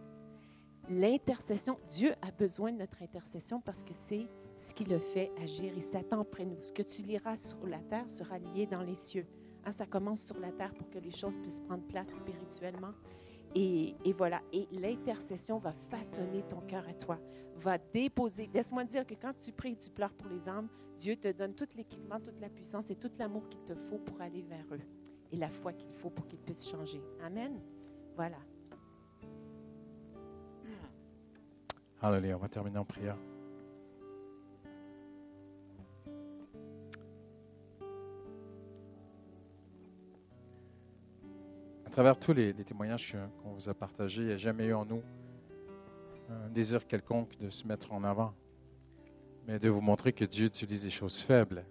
L'intercession, Dieu a besoin de notre intercession parce que c'est ce qui le fait agir. Il s'attend après nous. Ce que tu liras sur la terre sera lié dans les cieux. Ça commence sur la terre pour que les choses puissent prendre place spirituellement. Et voilà. Et l'intercession va façonner ton cœur à toi, va déposer. Laisse-moi dire que quand tu pries et tu pleures pour les âmes, Dieu te donne tout l'équipement, toute la puissance et tout l'amour qu'il te faut pour aller vers eux. Et la foi qu'il faut pour qu'ils puissent changer. Amen. Voilà. Alléluia. On va terminer en prière. À travers tous les témoignages qu'on vous a partagés, il n'y a jamais eu en nous un désir quelconque de se mettre en avant, mais de vous montrer que Dieu utilise des choses faibles.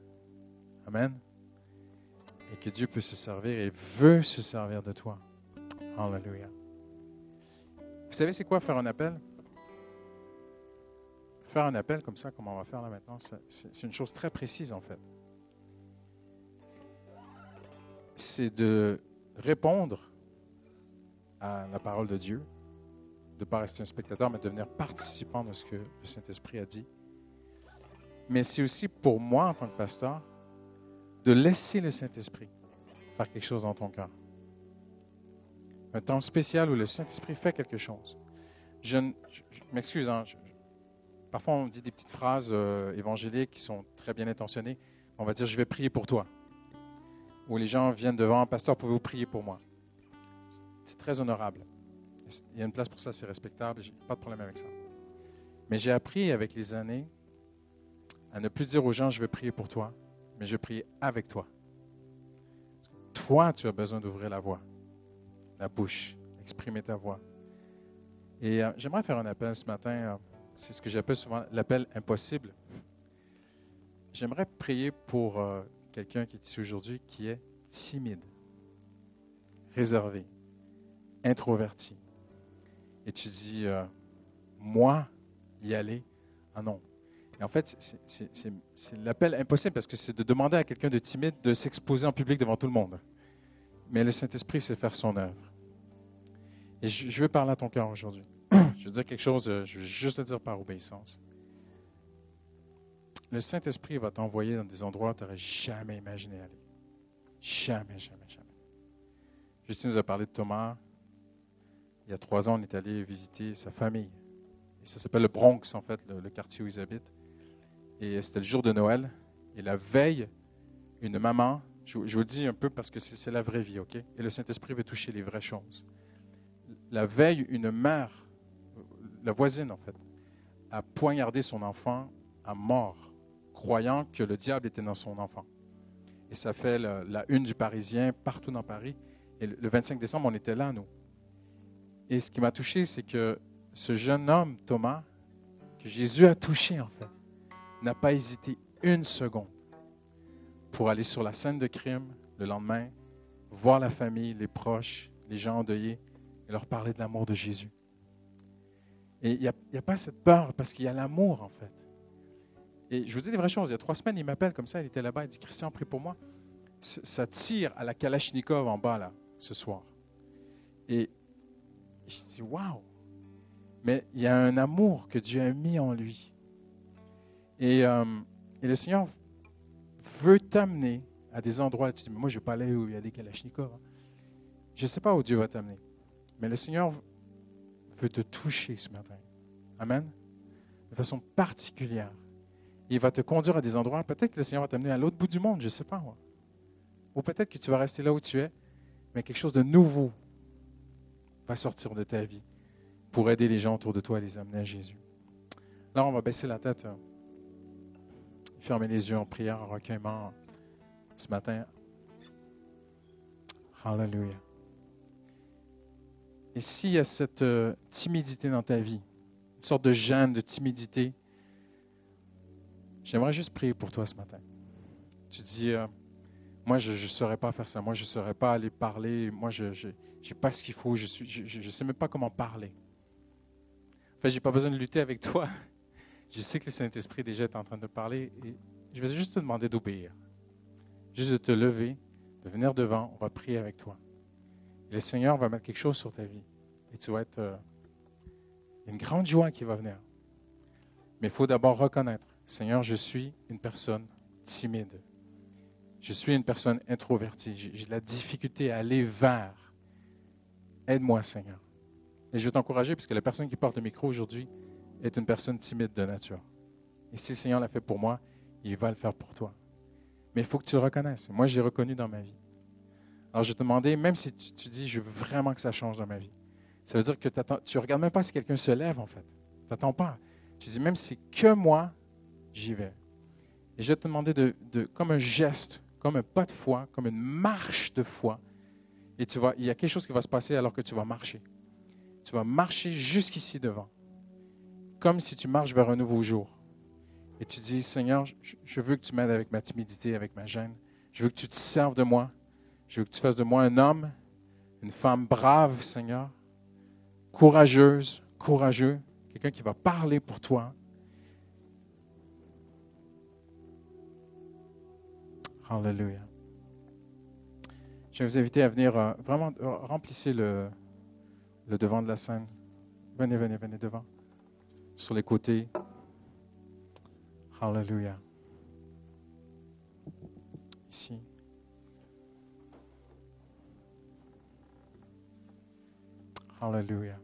Amen. Et que Dieu peut se servir et veut se servir de toi. Alléluia. Vous savez c'est quoi faire un appel? Faire un appel comme ça, comme on va faire là maintenant, c'est une chose très précise en fait. C'est de répondre à la parole de Dieu, de ne pas rester un spectateur, mais de devenir participant de ce que le Saint-Esprit a dit. Mais c'est aussi pour moi, en tant que pasteur, de laisser le Saint-Esprit faire quelque chose dans ton cœur. Un temps spécial où le Saint-Esprit fait quelque chose. Je m'excuse, parfois on dit des petites phrases évangéliques qui sont très bien intentionnées. On va dire, je vais prier pour toi. Ou les gens viennent devant, pasteur, pouvez-vous prier pour moi? C'est très honorable. Il y a une place pour ça, c'est respectable, j'ai pas de problème avec ça. Mais j'ai appris avec les années à ne plus dire aux gens, je vais prier pour toi, mais je vais prier avec toi. Toi, tu as besoin d'ouvrir la voix, la bouche, exprimer ta voix. Et j'aimerais faire un appel ce matin, c'est ce que j'appelle souvent l'appel impossible. J'aimerais prier pour quelqu'un qui est ici aujourd'hui, qui est timide, réservé, introverti. Et tu dis, moi, y aller? Ah non. Et en fait, c'est l'appel impossible parce que c'est de demander à quelqu'un de timide de s'exposer en public devant tout le monde. Mais le Saint-Esprit sait faire son œuvre. Et je veux parler à ton cœur aujourd'hui. Je veux dire quelque chose, je veux juste le dire par obéissance. Le Saint-Esprit va t'envoyer dans des endroits où tu n'aurais jamais imaginé aller. Jamais, jamais, jamais. Justine nous a parlé de Thomas. il y a 3 ans, on est allé visiter sa famille. Et ça s'appelle le Bronx, en fait, le quartier où ils habitent. Et c'était le jour de Noël. Et la veille, une maman, je vous le dis un peu parce que c'est la vraie vie, OK? Et le Saint-Esprit veut toucher les vraies choses. La veille, une mère, la voisine en fait, a poignardé son enfant à mort, croyant que le diable était dans son enfant. Et ça fait la une du Parisien partout dans Paris. Et le 25 décembre, on était là, nous. Et ce qui m'a touché, c'est que ce jeune homme, Thomas, que Jésus a touché en fait, n'a pas hésité une seconde pour aller sur la scène de crime le lendemain, voir la famille, les proches, les gens endeuillés et leur parler de l'amour de Jésus. Et il n'y a pas cette peur parce qu'il y a l'amour en fait. Et je vous dis des vraies choses. Il y a 3 semaines, il m'appelle comme ça, il était là-bas, il dit « Christian, prie pour moi. » Ça tire à la Kalachnikov en bas là, ce soir. Et je dis « Waouh! » Mais il y a un amour que Dieu a mis en lui. Et le Seigneur veut t'amener à des endroits. Tu dis, moi, je ne vais pas aller où il y a des Kalachnikovs. Je ne sais pas où Dieu va t'amener. Mais le Seigneur veut te toucher ce matin. Amen. De façon particulière. Il va te conduire à des endroits. Peut-être que le Seigneur va t'amener à l'autre bout du monde, je ne sais pas. Moi. Ou peut-être que tu vas rester là où tu es, mais quelque chose de nouveau va sortir de ta vie pour aider les gens autour de toi à les amener à Jésus. Là, on va baisser la tête. Fermer les yeux en prière, en recueillement ce matin. Hallelujah. Et s'il y a cette timidité dans ta vie, une sorte de gêne, de timidité, j'aimerais juste prier pour toi ce matin. Tu dis, moi, je ne saurais pas faire ça. Moi, je ne saurais pas aller parler. Moi, je n'ai pas ce qu'il faut. Je ne sais même pas comment parler. En fait, je n'ai pas besoin de lutter avec toi. Je sais que le Saint-Esprit déjà est en train de parler. Et je vais juste te demander d'obéir. Juste de te lever, de venir devant. On va prier avec toi. Et le Seigneur va mettre quelque chose sur ta vie. Et tu vas être... une grande joie qui va venir. Mais il faut d'abord reconnaître, Seigneur, je suis une personne timide. Je suis une personne introvertie. J'ai de la difficulté à aller vers. Aide-moi, Seigneur. Et je veux t'encourager, puisque la personne qui porte le micro aujourd'hui est une personne timide de nature. Et si le Seigneur l'a fait pour moi, il va le faire pour toi. Mais il faut que tu le reconnaisses. Moi, j'ai reconnu dans ma vie. Alors, je vais te demander, même si tu dis, je veux vraiment que ça change dans ma vie, ça veut dire que tu ne regardes même pas si quelqu'un se lève, en fait. Tu n'attends pas. Tu dis, même si c'est que moi, j'y vais. Et je vais te demander comme un geste, comme un pas de foi, comme une marche de foi. Et il y a quelque chose qui va se passer alors que tu vas marcher. Tu vas marcher jusqu'ici devant. Comme si tu marches vers un nouveau jour. Et tu dis, Seigneur, je veux que tu m'aides avec ma timidité, avec ma gêne. Je veux que tu te serves de moi. Je veux que tu fasses de moi un homme, une femme brave, Seigneur. Courageuse, courageux. Quelqu'un qui va parler pour toi. Hallelujah. Je vais vous inviter à venir vraiment remplissez le devant de la scène. Venez devant. Sur les côtés. Hallelujah. Ici. Hallelujah.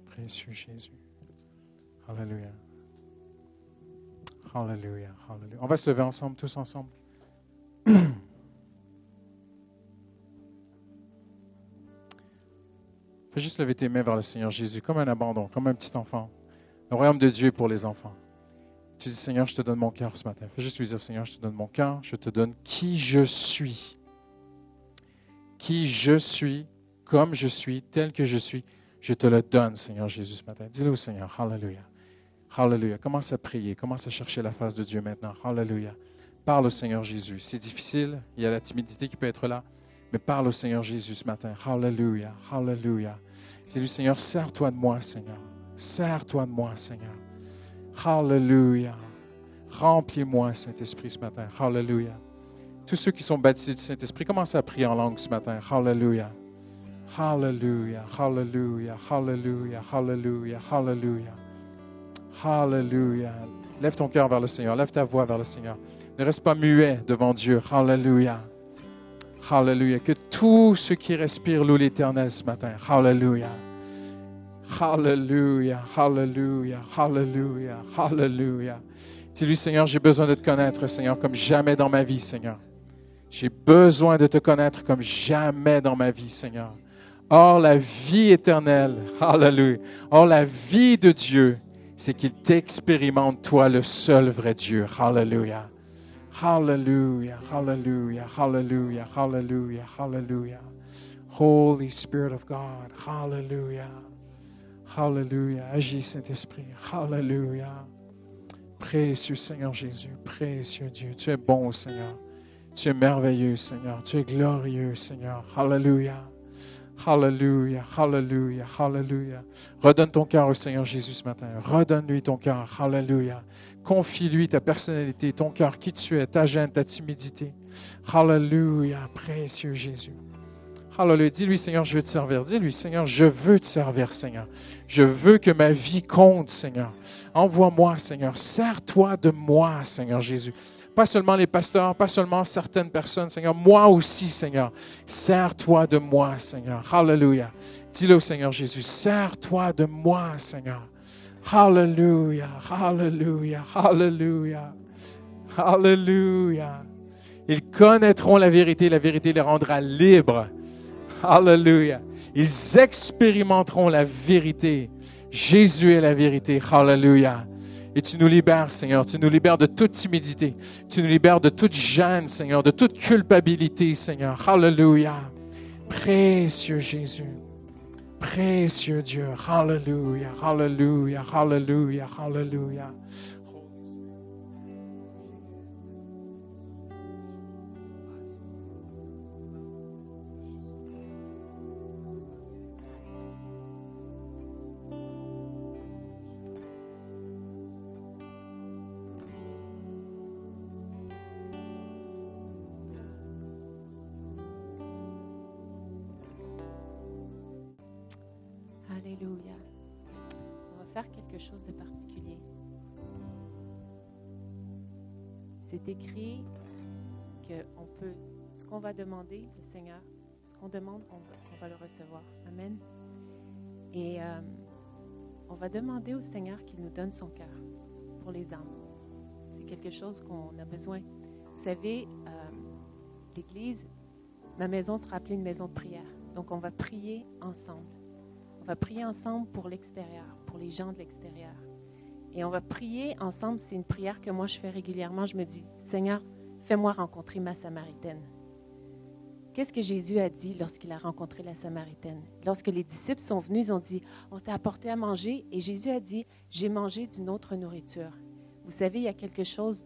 Précieux Jésus. Hallelujah. Hallelujah. Hallelujah. On va se lever ensemble, tous ensemble. Fais juste lever tes mains vers le Seigneur Jésus, comme un abandon, comme un petit enfant. Le royaume de Dieu est pour les enfants. Tu dis, Seigneur, je te donne mon cœur ce matin. Fais juste lui dire, Seigneur, je te donne mon cœur, je te donne qui je suis. Qui je suis, comme je suis, tel que je suis, je te le donne, Seigneur Jésus, ce matin. Dis-le au Seigneur. Hallelujah. Hallelujah. Commence à prier, commence à chercher la face de Dieu maintenant. Hallelujah. Parle au Seigneur Jésus. C'est difficile, il y a la timidité qui peut être là, mais parle au Seigneur Jésus ce matin. Hallelujah. Hallelujah. Dis-lui, Seigneur, sers-toi de moi, Seigneur. Sers-toi de moi, Seigneur. Hallelujah. Remplis-moi, Saint-Esprit, ce matin. Hallelujah. Tous ceux qui sont baptisés du Saint-Esprit, commencez à prier en langue ce matin. Hallelujah. Hallelujah. Hallelujah. Hallelujah. Hallelujah. Hallelujah. Hallelujah. Lève ton cœur vers le Seigneur. Lève ta voix vers le Seigneur. Ne reste pas muet devant Dieu. Hallelujah. Hallelujah. Que tous ceux qui respirent loue l'Éternel ce matin. Hallelujah. Hallelujah. Hallelujah. Hallelujah. Hallelujah. Dis-lui, Seigneur, j'ai besoin de te connaître, Seigneur, comme jamais dans ma vie, Seigneur. J'ai besoin de te connaître comme jamais dans ma vie, Seigneur. Or, la vie éternelle, hallelujah. Or, la vie de Dieu, c'est qu'il t'expérimente, toi, le seul vrai Dieu. Hallelujah. Hallelujah, hallelujah, hallelujah, hallelujah, hallelujah. Holy Spirit of God, hallelujah. Hallelujah. Agis, Saint-Esprit. Hallelujah. Précieux Seigneur Jésus, précieux Dieu. Tu es bon, Seigneur. Tu es merveilleux, Seigneur. Tu es glorieux, Seigneur. Hallelujah. Hallelujah, hallelujah, hallelujah. Redonne ton cœur au Seigneur Jésus ce matin. Redonne-lui ton cœur. Hallelujah. Confie-lui ta personnalité, ton cœur, qui tu es, ta gêne, ta timidité. Hallelujah, précieux Jésus. Hallelujah. Dis-lui, Seigneur, je veux te servir. Dis-lui, Seigneur, je veux te servir, Seigneur. Je veux que ma vie compte, Seigneur. Envoie-moi, Seigneur. Sers-toi de moi, Seigneur Jésus. Pas seulement les pasteurs, pas seulement certaines personnes, Seigneur. Moi aussi, Seigneur. Sers-toi de moi, Seigneur. Hallelujah. Dis-le au Seigneur Jésus. Sers-toi de moi, Seigneur. Hallelujah. Hallelujah. Hallelujah. Hallelujah. Ils connaîtront la vérité les rendra libres. Hallelujah. Ils expérimenteront la vérité. Jésus est la vérité. Hallelujah. Et tu nous libères, Seigneur. Tu nous libères de toute timidité. Tu nous libères de toute gêne, Seigneur, de toute culpabilité, Seigneur. Hallelujah. Précieux Jésus. Précieux Dieu. Hallelujah. Hallelujah. Hallelujah. Hallelujah. Alléluia. On va faire quelque chose de particulier. C'est écrit que ce qu'on va demander, le Seigneur, ce qu'on demande, on va le recevoir. Amen. Et on va demander au Seigneur qu'il nous donne son cœur pour les âmes. C'est quelque chose qu'on a besoin. Vous savez, l'Église, ma maison sera appelée une maison de prière. Donc, on va prier ensemble. On va prier ensemble pour l'extérieur, pour les gens de l'extérieur. Et on va prier ensemble, c'est une prière que moi je fais régulièrement. Je me dis, Seigneur, fais-moi rencontrer ma Samaritaine. Qu'est-ce que Jésus a dit lorsqu'il a rencontré la Samaritaine? Lorsque les disciples sont venus, ils ont dit, on t'a apporté à manger. Et Jésus a dit, j'ai mangé d'une autre nourriture. Vous savez, il y a quelque chose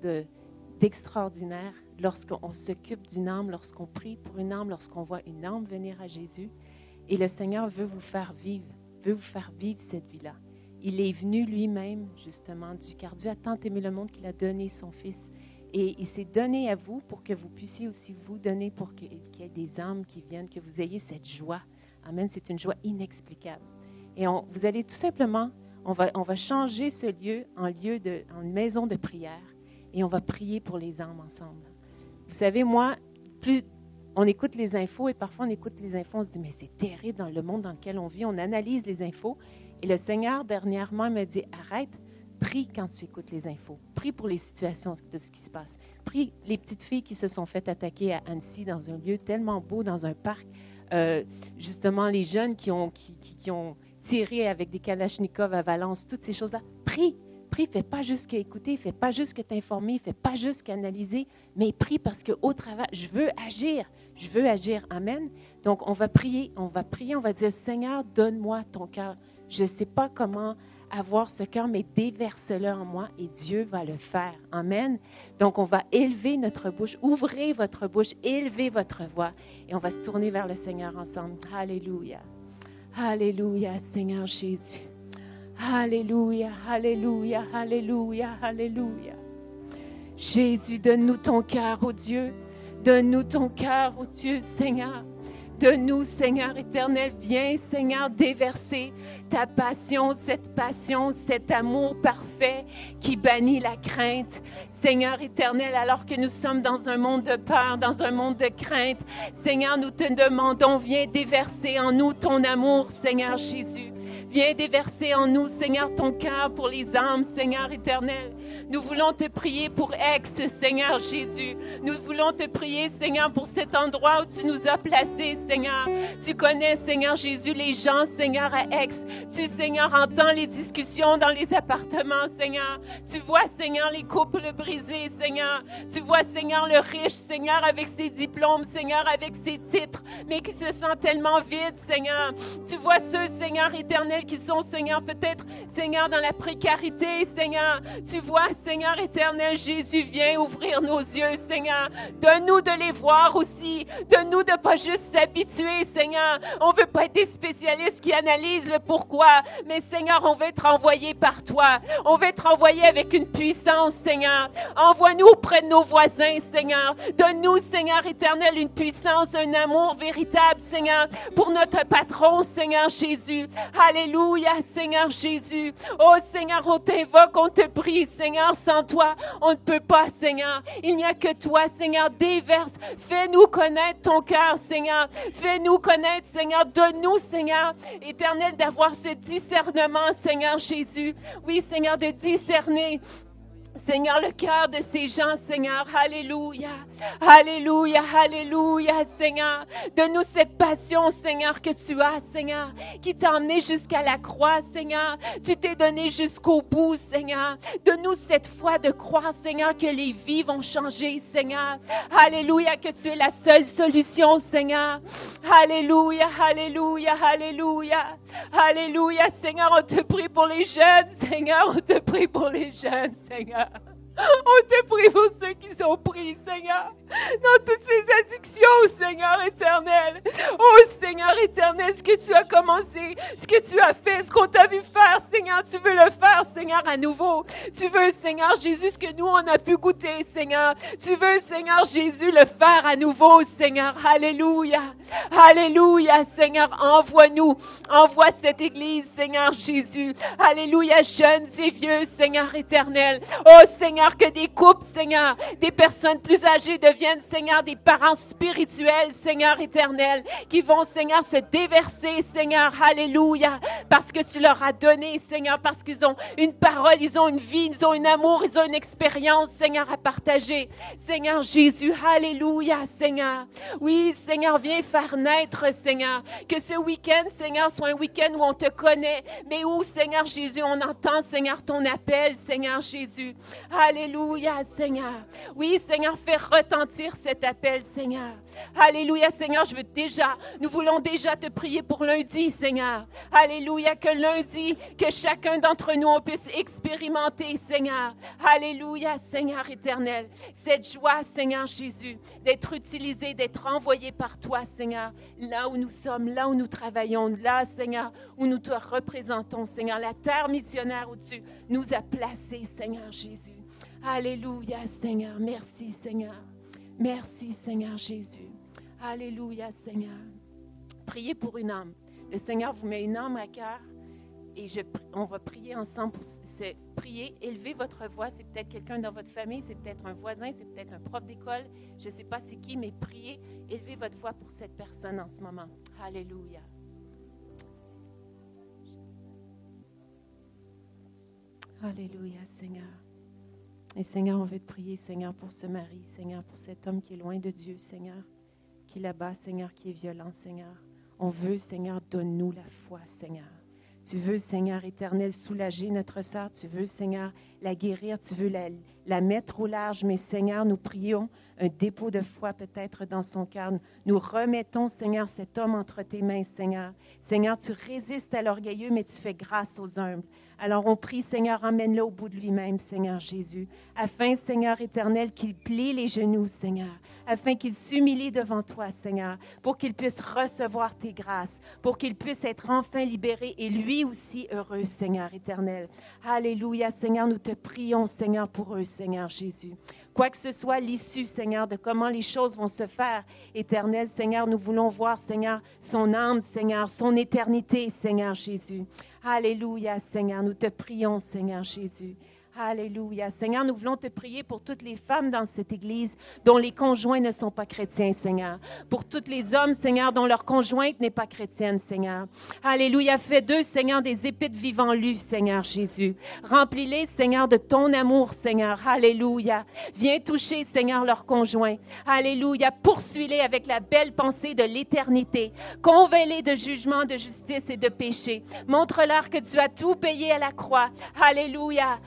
d'extraordinaire lorsqu'on s'occupe d'une âme, lorsqu'on prie pour une âme, lorsqu'on voit une âme venir à Jésus. Et le Seigneur veut vous faire vivre cette vie-là. Il est venu lui-même, justement, car Dieu a tant aimé le monde qu'il a donné son Fils. Et il s'est donné à vous pour que vous puissiez aussi vous donner, pour qu'il y ait des âmes qui viennent, que vous ayez cette joie. Amen, c'est une joie inexplicable. Et vous allez tout simplement, on va changer ce lieu en une maison de prière. Et on va prier pour les âmes ensemble. Vous savez, moi, plus on écoute les infos, et parfois on écoute les infos, on se dit, mais c'est terrible dans le monde dans lequel on vit. On analyse les infos. Et le Seigneur, dernièrement, m'a dit, arrête, prie quand tu écoutes les infos. Prie pour les situations de ce qui se passe. Prie les petites filles qui se sont faites attaquer à Annecy, dans un lieu tellement beau, dans un parc. Justement, les jeunes qui ont tiré avec des kalachnikovs à Valence, toutes ces choses-là. Prie. Prie, fais pas juste qu'écouter, fais pas juste que t'informer, fais pas juste qu'analyser, mais prie parce qu'au travail, je veux agir, amen. Donc, on va prier, on va dire, Seigneur, donne-moi ton cœur. Je ne sais pas comment avoir ce cœur, mais déverse-le en moi et Dieu va le faire, amen. Donc, on va élever notre bouche, ouvrez votre bouche, élevez votre voix et on va se tourner vers le Seigneur ensemble. Alléluia, alléluia, Seigneur Jésus. Alléluia, alléluia, alléluia, alléluia. Jésus, donne-nous ton cœur, ô Dieu. Donne-nous ton cœur, ô Dieu, Seigneur. Donne-nous, Seigneur éternel, viens, Seigneur, déverser ta passion, cet amour parfait qui bannit la crainte. Seigneur éternel, alors que nous sommes dans un monde de peur, dans un monde de crainte, Seigneur, nous te demandons, viens déverser en nous ton amour, Seigneur Jésus. Viens déverser en nous, Seigneur, ton cœur pour les âmes, Seigneur éternel. Nous voulons te prier pour Aix, Seigneur Jésus. Nous voulons te prier, Seigneur, pour cet endroit où tu nous as placés, Seigneur. Tu connais, Seigneur Jésus, les gens, Seigneur, à Aix. Tu, Seigneur, entends les discussions dans les appartements, Seigneur. Tu vois, Seigneur, les couples brisés, Seigneur. Tu vois, Seigneur, le riche, Seigneur, avec ses diplômes, Seigneur, avec ses titres, mais qui se sent tellement vide, Seigneur. Tu vois ceux, Seigneur éternel, qui sont, Seigneur, peut-être, Seigneur, dans la précarité, Seigneur. Tu vois, Seigneur éternel, Jésus, viens ouvrir nos yeux, Seigneur. Donne-nous de les voir aussi. Donne-nous de ne pas juste s'habituer, Seigneur. On ne veut pas être des spécialistes qui analysent le pourquoi, mais Seigneur, on veut être envoyé par toi. On veut être envoyé avec une puissance, Seigneur. Envoie-nous auprès de nos voisins, Seigneur. Donne-nous, Seigneur éternel, une puissance, un amour véritable, Seigneur, pour notre patron, Seigneur Jésus. Alléluia, Seigneur Jésus. Oh, Seigneur, on t'invoque, on te prie, Seigneur. Sans toi, on ne peut pas, Seigneur. Il n'y a que toi, Seigneur. Déverse. Fais-nous connaître ton cœur, Seigneur. Fais-nous connaître, Seigneur. Donne-nous, Seigneur, éternel, d'avoir ce discernement, Seigneur Jésus. Oui, Seigneur, de discerner, Seigneur, le cœur de ces gens, Seigneur. Alléluia. Alléluia, alléluia, Seigneur. Donne-nous cette passion, Seigneur, que tu as, Seigneur, qui t'a emmené jusqu'à la croix, Seigneur. Tu t'es donné jusqu'au bout, Seigneur. Donne-nous cette foi de croire, Seigneur, que les vies vont changer, Seigneur. Alléluia, que tu es la seule solution, Seigneur. Alléluia, alléluia, alléluia. Alléluia, Seigneur, on te prie pour les jeunes, Seigneur. On te prie pour les jeunes, Seigneur. On te prie pour ceux qui sont pris, Seigneur, dans toutes ces addictions, Seigneur éternel. Oh, Seigneur éternel, ce que tu as commencé, ce que tu as fait, ce qu'on t'a vu faire, Seigneur, tu veux le faire, Seigneur, à nouveau. Tu veux, Seigneur Jésus, ce que nous, on a pu goûter, Seigneur. Tu veux, Seigneur Jésus, le faire à nouveau, Seigneur. Alléluia. Alléluia, Seigneur, envoie-nous. Envoie cette église, Seigneur Jésus. Alléluia, jeunes et vieux, Seigneur éternel. Oh, Seigneur, que des couples, Seigneur, des personnes plus âgées deviennent, Seigneur, des parents spirituels, Seigneur éternel, qui vont, Seigneur, se déverser, Seigneur, alléluia, parce que tu leur as donné, Seigneur, parce qu'ils ont une parole, ils ont une vie, ils ont un amour, ils ont une expérience, Seigneur, à partager. Seigneur Jésus, alléluia, Seigneur. Oui, Seigneur, viens faire naître, Seigneur, que ce week-end, Seigneur, soit un week-end où on te connaît, mais où, Seigneur Jésus, on entend, Seigneur, ton appel, Seigneur Jésus. Alléluia, Seigneur. Oui, Seigneur, fais retentir cet appel, Seigneur. Alléluia, Seigneur, nous voulons déjà te prier pour lundi, Seigneur. Alléluia, que lundi, que chacun d'entre nous, on puisse expérimenter, Seigneur. Alléluia, Seigneur éternel. Cette joie, Seigneur Jésus, d'être utilisé, d'être envoyé par toi, Seigneur, là où nous sommes, là où nous travaillons, là, Seigneur, où nous te représentons, Seigneur, la terre missionnaire où tu nous as placés, Seigneur Jésus. Alléluia, Seigneur. Merci, Seigneur. Merci, Seigneur Jésus. Alléluia, Seigneur. Priez pour une âme. Le Seigneur vous met une âme à cœur et on va prier ensemble. Priez, élevez votre voix. C'est peut-être quelqu'un dans votre famille, c'est peut-être un voisin, c'est peut-être un prof d'école. Je ne sais pas c'est qui, mais priez, élevez votre voix pour cette personne en ce moment. Alléluia. Alléluia, Seigneur. Et Seigneur, on veut te prier, Seigneur, pour ce mari, Seigneur, pour cet homme qui est loin de Dieu, Seigneur, qui est là-bas, Seigneur, qui est violent, Seigneur. On veut, Seigneur, donne-nous la foi, Seigneur. Tu veux, Seigneur éternel, soulager notre sœur. Tu veux, Seigneur, la guérir. Tu veux la mettre au large. Mais, Seigneur, nous prions un dépôt de foi peut-être dans son cœur. Nous remettons, Seigneur, cet homme entre tes mains, Seigneur. Seigneur, tu résistes à l'orgueilleux, mais tu fais grâce aux humbles. Alors, on prie, Seigneur, emmène-le au bout de lui-même, Seigneur Jésus, afin, Seigneur éternel, qu'il plie les genoux, Seigneur, afin qu'il s'humilie devant toi, Seigneur, pour qu'il puisse recevoir tes grâces, pour qu'il puisse être enfin libéré et lui aussi heureux, Seigneur éternel. Alléluia, Seigneur, nous te prions, Seigneur, pour eux, Seigneur Jésus. Quoi que ce soit l'issue, Seigneur, de comment les choses vont se faire, éternel, Seigneur, nous voulons voir, Seigneur, son âme, Seigneur, son éternité, Seigneur Jésus. Alléluia, Seigneur, nous te prions, Seigneur Jésus. Alléluia. Seigneur, nous voulons te prier pour toutes les femmes dans cette Église dont les conjoints ne sont pas chrétiens, Seigneur. Pour tous les hommes, Seigneur, dont leur conjointe n'est pas chrétienne, Seigneur. Alléluia. Fais d'eux, Seigneur, des épîtres vivants lus, Seigneur Jésus. Remplis-les, Seigneur, de ton amour, Seigneur. Alléluia. Viens toucher, Seigneur, leurs conjoints. Alléluia. Poursuis-les avec la belle pensée de l'éternité. Convainc-les de jugement, de justice et de péché. Montre-leur que tu as tout payé à la croix. Alléluia.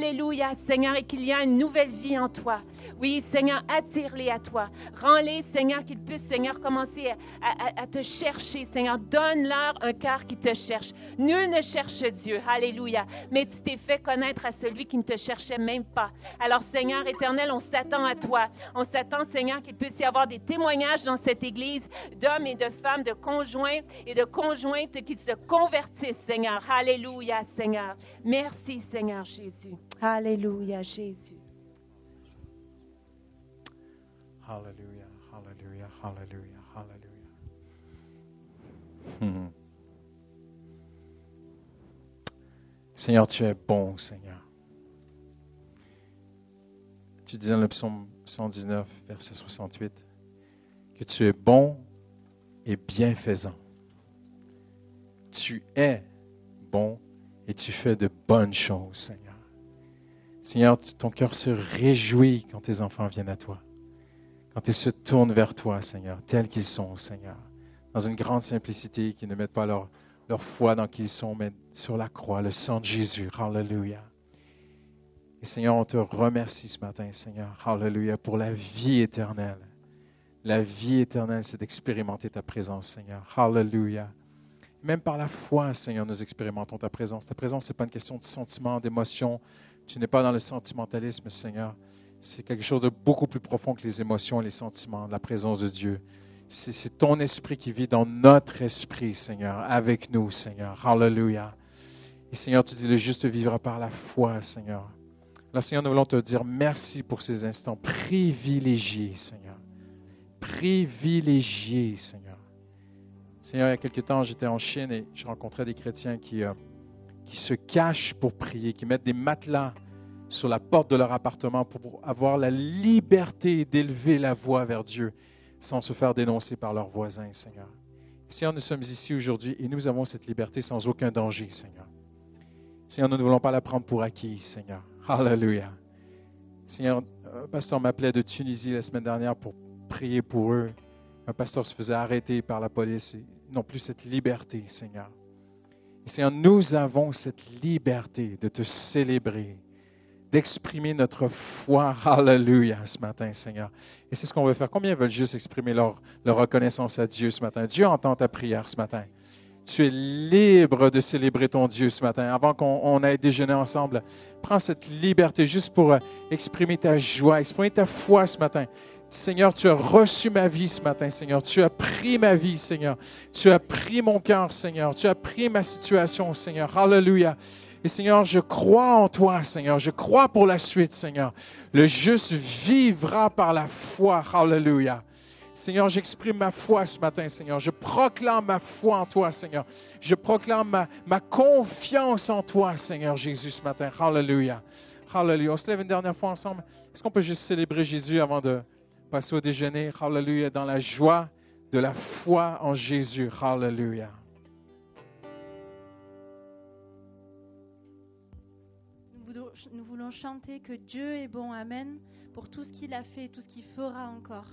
Alléluia, Seigneur, et qu'il y a une nouvelle vie en toi. Oui, Seigneur, attire-les à toi. Rends-les, Seigneur, qu'ils puissent, Seigneur, commencer à te chercher, Seigneur. Donne-leur un cœur qui te cherche. Nul ne cherche Dieu. Alléluia. Mais tu t'es fait connaître à celui qui ne te cherchait même pas. Alors, Seigneur éternel, on s'attend à toi. On s'attend, Seigneur, qu'il puisse y avoir des témoignages dans cette Église d'hommes et de femmes, de conjoints et de conjointes qui se convertissent, Seigneur. Alléluia, Seigneur. Merci, Seigneur Jésus. Alléluia, Jésus. Alléluia, alléluia, alléluia, alléluia. Seigneur, tu es bon, Seigneur. Tu dis dans le psaume 119, verset 68, que tu es bon et bienfaisant. Tu es bon et tu fais de bonnes choses, Seigneur. Seigneur, ton cœur se réjouit quand tes enfants viennent à toi. Quand ils se tournent vers toi, Seigneur, tels qu'ils sont, Seigneur, dans une grande simplicité, qui ne mettent pas leur foi dans qui ils sont, mais sur la croix, le sang de Jésus. Alléluia. Et Seigneur, on te remercie ce matin, Seigneur. Alléluia, pour la vie éternelle. La vie éternelle, c'est d'expérimenter ta présence, Seigneur. Alléluia. Même par la foi, Seigneur, nous expérimentons ta présence. Ta présence, ce n'est pas une question de sentiment, d'émotion. Tu n'es pas dans le sentimentalisme, Seigneur. C'est quelque chose de beaucoup plus profond que les émotions et les sentiments, la présence de Dieu. C'est ton esprit qui vit dans notre esprit, Seigneur, avec nous, Seigneur. Alléluia. Et Seigneur, tu dis, le juste vivra par la foi, Seigneur. Alors, Seigneur, nous voulons te dire merci pour ces instants privilégiés, Seigneur. Privilégiés, Seigneur. Seigneur, il y a quelque temps, j'étais en Chine et je rencontrais des chrétiens qui se cachent pour prier, qui mettent des matelas sur la porte de leur appartement pour avoir la liberté d'élever la voix vers Dieu sans se faire dénoncer par leurs voisins, Seigneur. Seigneur, nous sommes ici aujourd'hui et nous avons cette liberté sans aucun danger, Seigneur. Seigneur, nous ne voulons pas la prendre pour acquise, Seigneur. Alléluia. Seigneur, un pasteur m'appelait de Tunisie la semaine dernière pour prier pour eux. Un pasteur se faisait arrêter par la police et non plus cette liberté, Seigneur. Et Seigneur, nous avons cette liberté de te célébrer, d'exprimer notre foi, alléluia, ce matin, Seigneur. Et c'est ce qu'on veut faire. Combien veulent juste exprimer leur reconnaissance à Dieu ce matin? Dieu entend ta prière ce matin. Tu es libre de célébrer ton Dieu ce matin. Avant qu'on aille déjeuner ensemble, prends cette liberté juste pour exprimer ta joie, exprimer ta foi ce matin. Seigneur, tu as reçu ma vie ce matin, Seigneur. Tu as pris ma vie, Seigneur. Tu as pris mon cœur, Seigneur. Tu as pris ma situation, Seigneur. Alléluia. Et Seigneur, je crois en toi, Seigneur. Je crois pour la suite, Seigneur. Le juste vivra par la foi. Alléluia. Seigneur, j'exprime ma foi ce matin, Seigneur. Je proclame ma foi en toi, Seigneur. Je proclame ma confiance en toi, Seigneur Jésus, ce matin. Alléluia. Alléluia. On se lève une dernière fois ensemble. Est-ce qu'on peut juste célébrer Jésus avant de passer au déjeuner? Alléluia. Dans la joie de la foi en Jésus. Alléluia. Nous voulons chanter que Dieu est bon, Amen, pour tout ce qu'il a fait et tout ce qu'il fera encore.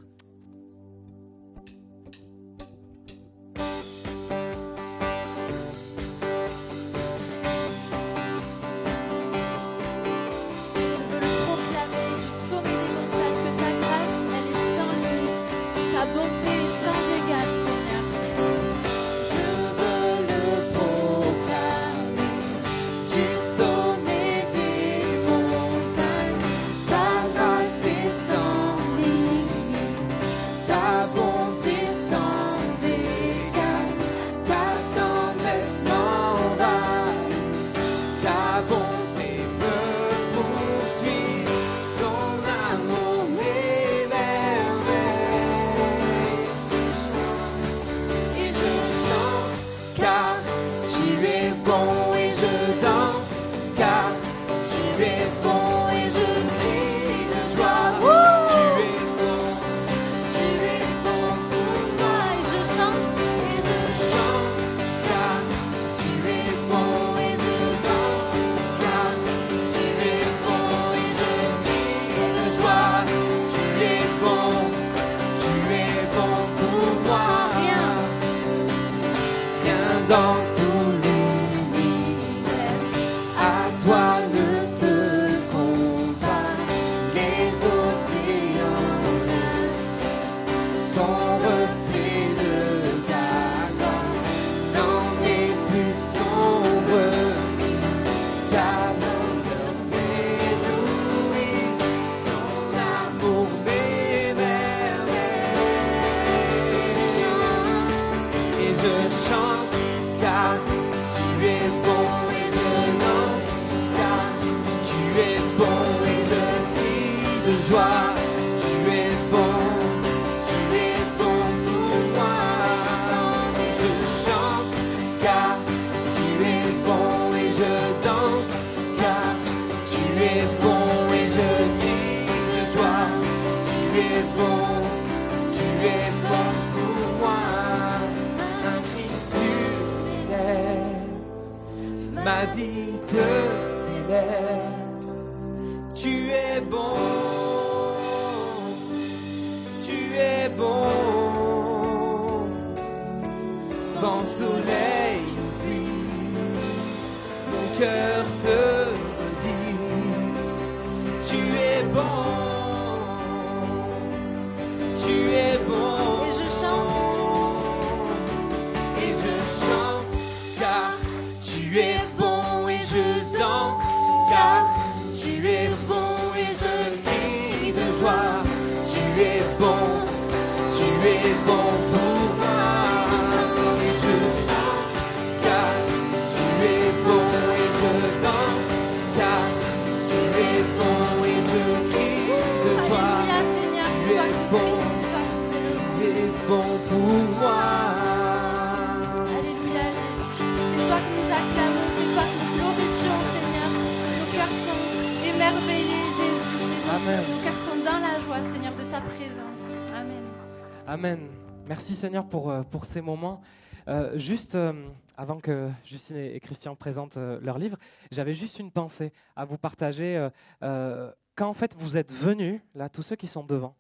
Ta grâce est sans limite. de joie. Tu es bon pour moi. Je chante car tu es bon et je danse car tu es bon et je crie de joie. Tu es bon pour moi. Un cri sur ma vie te célèbre. Tu es bon, vent, soleil, pluie, mon cœur te redit, tu es bon, et je chante, car tu es bon et je danse, car tu es bon et je crie de joie. Tu es bon pour moi. Et je chante, car tu es bon et je danse, car tu es bon et je crie de joie. Tu es bon pour moi. Alléluia, c'est toi que nous acclamons, c'est toi que nous glorifions, Seigneur. Nos cœurs sont émerveillés, Jésus. Amen. Nos cœurs sont dans la joie, Seigneur, de ta présence. Amen. Amen. Merci Seigneur pour ces moments. Juste avant que Justine et Christian présentent leur livre, j'avais juste une pensée à vous partager. Quand en fait vous êtes venus, là, tous ceux qui sont devant,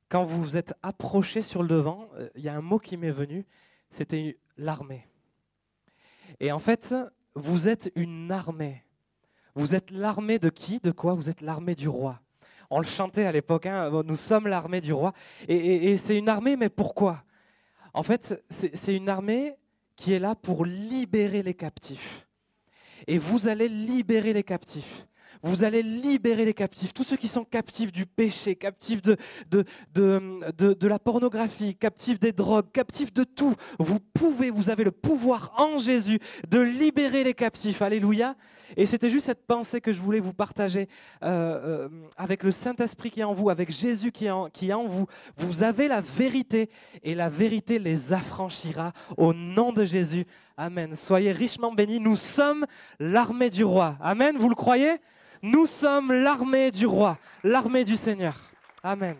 quand vous vous êtes approchés sur le devant, il y a un mot qui m'est venu, c'était l'armée. Et en fait, vous êtes une armée. Vous êtes l'armée de qui? De quoi? Vous êtes l'armée du roi. On le chantait à l'époque, hein, nous sommes l'armée du roi. Et c'est une armée, mais pourquoi? En fait, c'est une armée qui est là pour libérer les captifs. Et vous allez libérer les captifs. Vous allez libérer les captifs, tous ceux qui sont captifs du péché, captifs de la pornographie, captifs des drogues, captifs de tout. Vous avez le pouvoir en Jésus de libérer les captifs. Alléluia. Et c'était juste cette pensée que je voulais vous partager avec le Saint-Esprit qui est en vous, avec Jésus qui est en vous. Vous avez la vérité et la vérité les affranchira au nom de Jésus. Amen. Soyez richement bénis. Nous sommes l'armée du roi. Amen. Vous le croyez? Nous sommes l'armée du roi, l'armée du Seigneur. Amen.